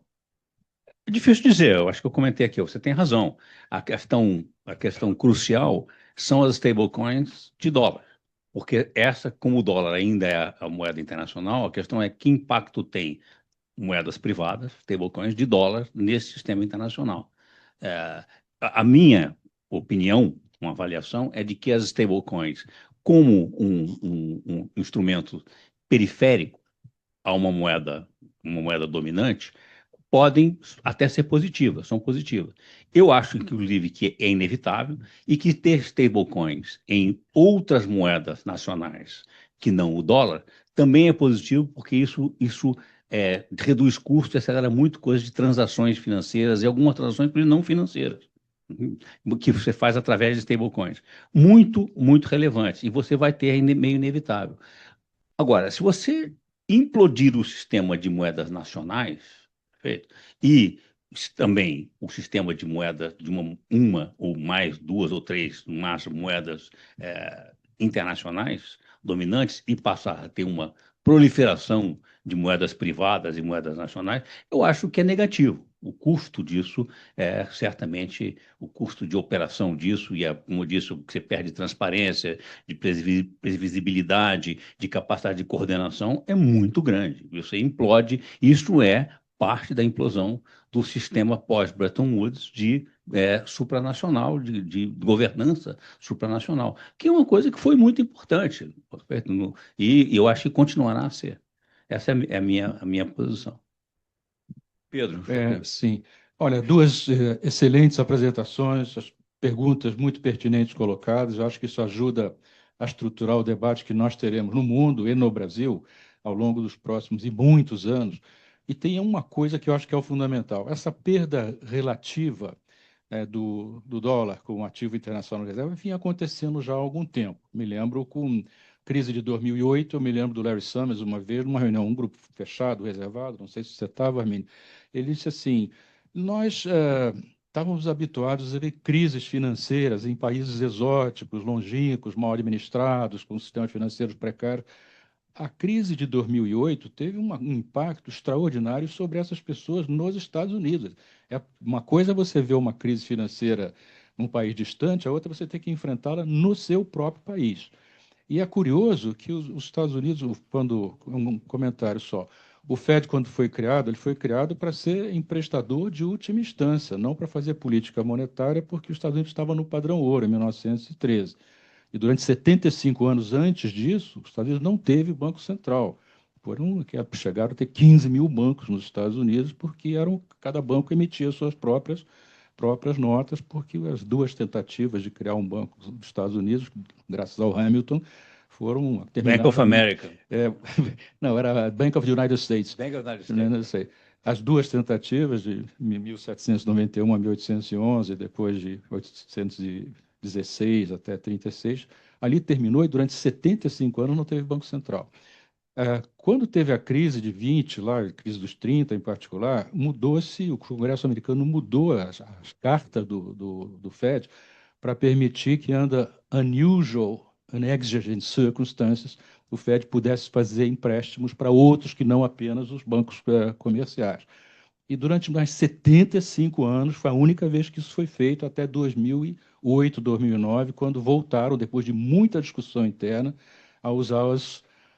É difícil dizer, eu acho que eu comentei aqui, você tem razão. A questão crucial são as stablecoins de dólar, porque essa, como o dólar ainda é a moeda internacional, a questão é que impacto tem moedas privadas, stablecoins de dólar, nesse sistema internacional. A minha opinião, uma avaliação, é de que as stablecoins, como um instrumento periférico a uma moeda dominante, podem até ser positivas, são positivas. Eu acho, inclusive, que é inevitável e que ter stablecoins em outras moedas nacionais que não o dólar também é positivo, porque isso reduz custos e acelera muito coisas de transações financeiras e algumas transações não financeiras, que você faz através de stablecoins. Muito, muito relevantes. E você vai ter meio inevitável. Agora, se você implodir o sistema de moedas nacionais, perfeito, e também o sistema de moeda de uma ou mais, duas ou três, no máximo, moedas internacionais dominantes e passar a ter uma proliferação de moedas privadas e moedas nacionais, eu acho que é negativo. O custo disso certamente o custo de operação disso, e como eu disse, o que você perde de transparência, de previsibilidade, de capacidade de coordenação é muito grande. Você implode, isso é parte da implosão do sistema pós-Bretton Woods de supranacional, de governança supranacional, que é uma coisa que foi muito importante, e eu acho que continuará a ser. Essa é a minha posição. Pedro. Sim. Olha, duas excelentes apresentações, as perguntas muito pertinentes colocadas. Eu acho que isso ajuda a estruturar o debate que nós teremos no mundo e no Brasil ao longo dos próximos e muitos anos. E tem uma coisa que eu acho que é o fundamental: essa perda relativa do dólar como ativo internacional de reserva vinha acontecendo já há algum tempo. Me lembro com crise de 2008, eu me lembro do Larry Summers uma vez, numa reunião, um grupo fechado, reservado, não sei se você estava, Armin, ele disse assim, nós estávamos habituados a ver crises financeiras em países exóticos, longínquos, mal administrados, com sistemas financeiros precários. A crise de 2008 teve um impacto extraordinário sobre essas pessoas nos Estados Unidos. Uma coisa é você ver uma crise financeira num país distante, a outra é você ter que enfrentá-la no seu próprio país. E é curioso que os Estados Unidos, um comentário só, o Fed, quando foi criado, ele foi criado para ser emprestador de última instância, não para fazer política monetária, porque os Estados Unidos estavam no padrão ouro, em 1913. E durante 75 anos antes disso, os Estados Unidos não teve Banco Central. Chegaram a ter 15 mil bancos nos Estados Unidos, porque cada banco emitia suas próprias notas, porque as duas tentativas de criar um banco dos Estados Unidos, graças ao Hamilton, foram terminadas... Bank of America. Não, era Bank of the United States. Bank of the United States. Não sei. As duas tentativas, de 1791 a 1811, depois de 1816 até 36, ali terminou e durante 75 anos não teve Banco Central. Quando teve a crise de 20, lá, a crise dos 30 em particular, mudou-se, o Congresso americano mudou as cartas do Fed para permitir que anda unusual in exigent circumstances, o Fed pudesse fazer empréstimos para outros que não apenas os bancos comerciais. E durante mais 75 anos foi a única vez que isso foi feito, até 2008, 2009, quando voltaram, depois de muita discussão interna, a usar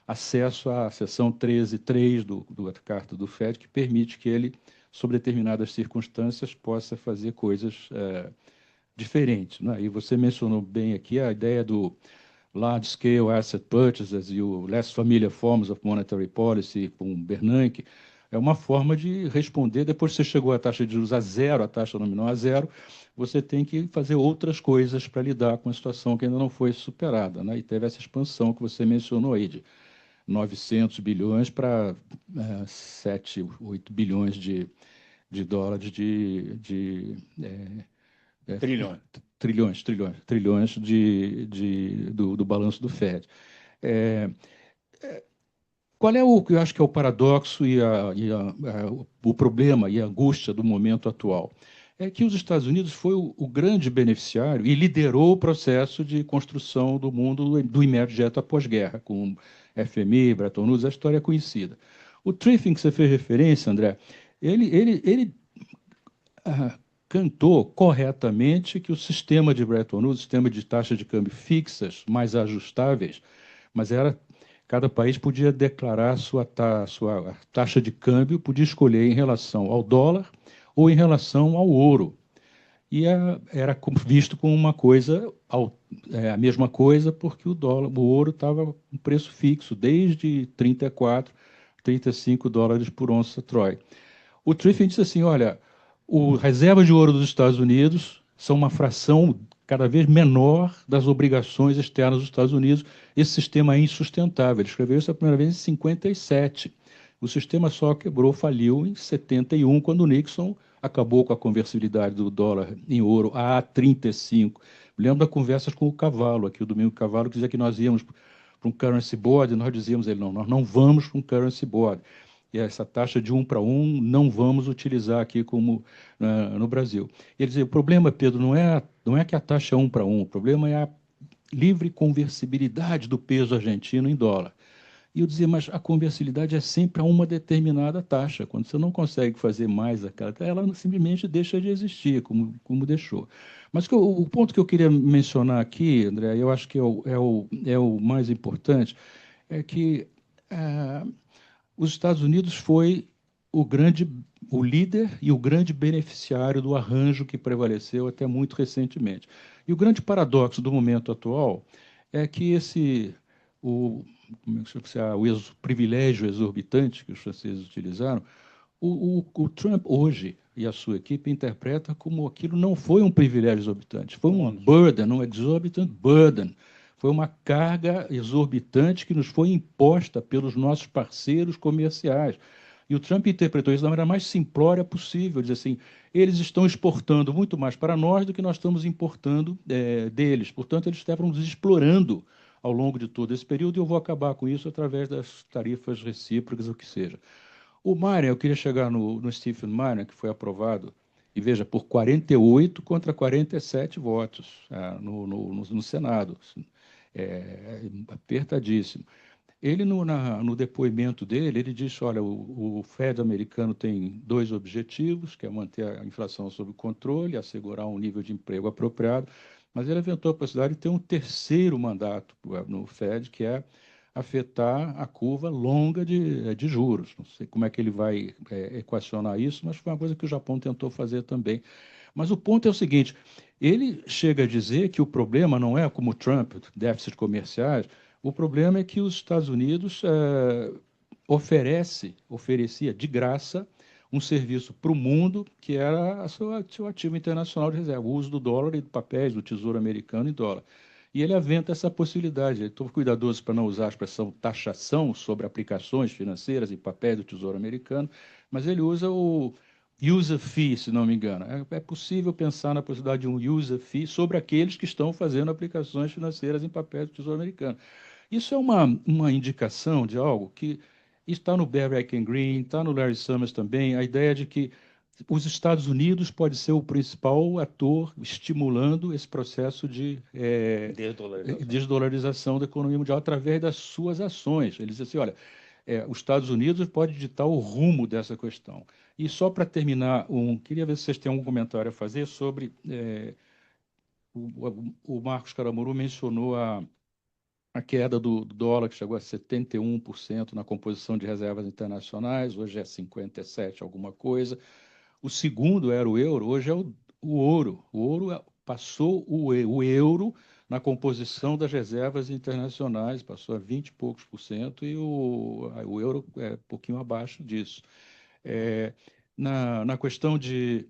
acesso à seção 13.3 da Carta do Fed, que permite que ele, sob determinadas circunstâncias, possa fazer coisas diferentes, né? E você mencionou bem aqui a ideia do large-scale asset purchases e o less familiar forms of monetary policy com Bernanke, é uma forma de responder. Depois que você chegou à taxa de juros a zero, a taxa nominal a zero, você tem que fazer outras coisas para lidar com a situação que ainda não foi superada, né? E teve essa expansão que você mencionou aí, de 900 bilhões para 7, 8 bilhões de dólares Trilhões. trilhões do balanço do Fed. Qual é o que eu acho que é o paradoxo e o problema e a angústia do momento atual? É que os Estados Unidos foi o grande beneficiário e liderou o processo de construção do mundo do imediato após-guerra, com FMI, Bretton Woods, a história é conhecida. O Triffin, que você fez referência, André, ele cantou corretamente que o sistema de Bretton Woods, o sistema de taxa de câmbio fixas, mais ajustáveis, mas cada país podia declarar sua taxa de câmbio, podia escolher em relação ao dólar ou em relação ao ouro. E era visto como uma coisa, a mesma coisa, porque o ouro estava com preço fixo, desde 34, 35 dólares por onça Troy. O Triffin disse assim, olha, as reservas de ouro dos Estados Unidos são uma fração cada vez menor das obrigações externas dos Estados Unidos. Esse sistema é insustentável. Ele escreveu isso a primeira vez em 57. O sistema só faliu em 71, quando o Nixon acabou com a conversibilidade do dólar em ouro a 35. Me lembro das conversas com o Cavalo, aqui o Domingo Cavalo, que dizia que nós íamos para um currency board, e nós dizíamos a ele, não, nós não vamos para um currency board. E essa taxa de 1 para 1 não vamos utilizar aqui como no Brasil. Ele dizia, o problema, Pedro, não é que a taxa é 1 para 1, o problema é a livre conversibilidade do peso argentino em dólar. E eu dizia, mas a conversibilidade é sempre a uma determinada taxa. Quando você não consegue fazer mais aquela, ela simplesmente deixa de existir, como deixou. Mas o ponto que eu queria mencionar aqui, André, eu acho que é o mais importante, é que os Estados Unidos foi o líder e o grande beneficiário do arranjo que prevaleceu até muito recentemente. E o grande paradoxo do momento atual é que o privilégio exorbitante que os franceses utilizaram, o Trump hoje e a sua equipe interpreta como aquilo não foi um privilégio exorbitante, foi um burden, um exorbitant burden. Foi uma carga exorbitante que nos foi imposta pelos nossos parceiros comerciais. E o Trump interpretou isso da maneira mais simplória possível, diz assim, eles estão exportando muito mais para nós do que nós estamos importando deles. Portanto, eles estavam nos explorando ao longo de todo esse período, e eu vou acabar com isso através das tarifas recíprocas, o que seja. O Miner, eu queria chegar no Stephen Miner, que foi aprovado, e veja, por 48 contra 47 votos no Senado. Apertadíssimo. Ele, no depoimento dele, ele disse, olha, o Fed americano tem 2 objetivos, que é manter a inflação sob controle, assegurar um nível de emprego apropriado, mas ele aventou a possibilidade de ter um terceiro mandato no Fed, que é afetar a curva longa de juros. Não sei como é que ele vai equacionar isso, mas foi uma coisa que o Japão tentou fazer também. Mas o ponto é o seguinte, ele chega a dizer que o problema não é como o Trump, déficit comerciais, o problema é que os Estados Unidos oferecia de graça um serviço para o mundo que era seu ativo internacional de reserva, o uso do dólar e de papéis do Tesouro Americano em dólar. E ele aventa essa possibilidade. Estou cuidadoso para não usar a expressão taxação sobre aplicações financeiras e papéis do Tesouro Americano, mas ele usa o user fee, se não me engano. É possível pensar na possibilidade de um user fee sobre aqueles que estão fazendo aplicações financeiras em papéis do Tesouro Americano. Isso é uma indicação de algo que está no Barry Eichengreen, está no Larry Summers também, a ideia de que os Estados Unidos pode ser o principal ator estimulando esse processo de desdolarização da economia mundial através das suas ações. Eles dizem assim, olha, os Estados Unidos pode ditar o rumo dessa questão. E só para terminar, queria ver se vocês têm algum comentário a fazer sobre... o Marcos Caramuru mencionou a queda do dólar, que chegou a 71% na composição de reservas internacionais, hoje é 57% alguma coisa. O segundo era o euro, hoje é o ouro. O ouro passou o euro na composição das reservas internacionais, passou a 20 e poucos por cento, e o euro é um pouquinho abaixo disso. Na questão de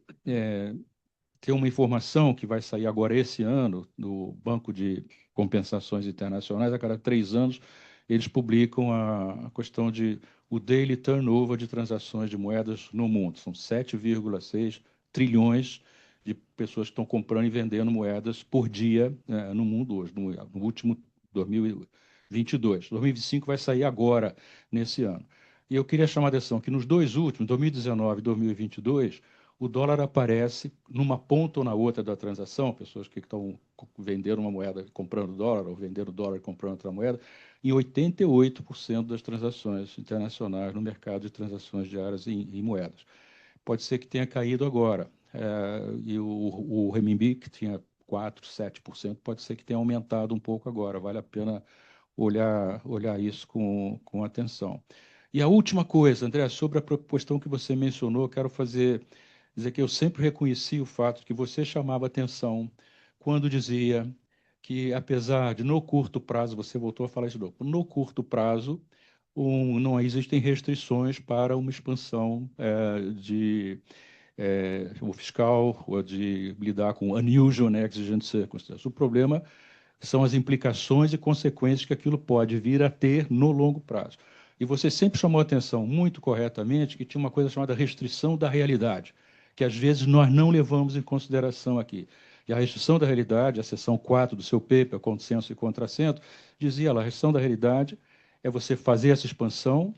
ter uma informação que vai sair agora esse ano do Banco de Compensações Internacionais, a cada 3 anos eles publicam a questão de o daily turnover de transações de moedas no mundo. São 7,6 trilhões de pessoas que estão comprando e vendendo moedas por dia no mundo hoje, no último 2022. 2025 vai sair agora, nesse ano. E eu queria chamar a atenção que nos dois últimos, 2019 e 2022, o dólar aparece numa ponta ou na outra da transação, pessoas que estão vendendo uma moeda comprando dólar, ou vendendo dólar e comprando outra moeda, em 88% das transações internacionais no mercado de transações diárias em moedas. Pode ser que tenha caído agora, e o renminbi, que tinha 4%, 7%, pode ser que tenha aumentado um pouco agora, vale a pena olhar isso com atenção. E a última coisa, André, sobre a questão que você mencionou, quero dizer que eu sempre reconheci o fato que você chamava atenção quando dizia que, apesar de, no curto prazo, você voltou a falar isso de novo, no curto prazo, não existem restrições para uma expansão o fiscal, ou de lidar com unusual and exigent circumstances. O problema são as implicações e consequências que aquilo pode vir a ter no longo prazo. E você sempre chamou a atenção, muito corretamente, que tinha uma coisa chamada restrição da realidade, que às vezes nós não levamos em consideração aqui. E a restrição da realidade, a seção 4 do seu paper, consenso e contrassento, dizia lá, a restrição da realidade é você fazer essa expansão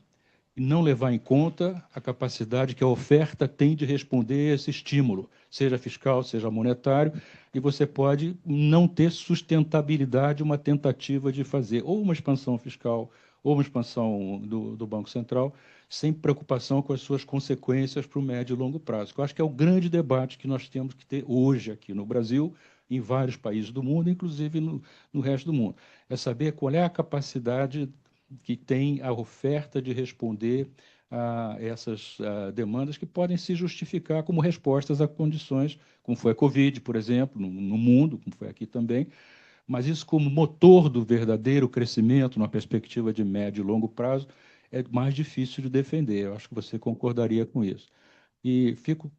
e não levar em conta a capacidade que a oferta tem de responder a esse estímulo, seja fiscal, seja monetário, e você pode não ter sustentabilidade uma tentativa de fazer ou uma expansão fiscal ou uma expansão do Banco Central, sem preocupação com as suas consequências para o médio e longo prazo. Eu acho que é o grande debate que nós temos que ter hoje aqui no Brasil, em vários países do mundo, inclusive no resto do mundo. É saber qual é a capacidade que tem a oferta de responder a essas demandas que podem se justificar como respostas a condições, como foi a Covid, por exemplo, no mundo, como foi aqui também, mas isso como motor do verdadeiro crescimento, numa perspectiva de médio e longo prazo, é mais difícil de defender. Eu acho que você concordaria com isso. E fico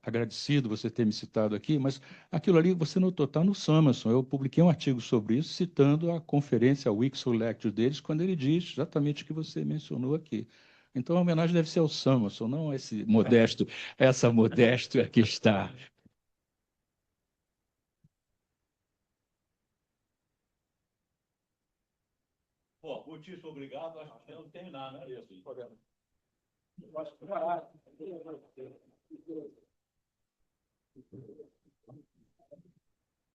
agradecido você ter me citado aqui, mas aquilo ali você notou, está no Samuelson. Eu publiquei um artigo sobre isso, citando a conferência, a Wixel Lecture deles, quando ele diz exatamente o que você mencionou aqui. Então, a homenagem deve ser ao Samuelson, não essa modéstia que está. Muitíssimo obrigado. Acho que não tem nada, né?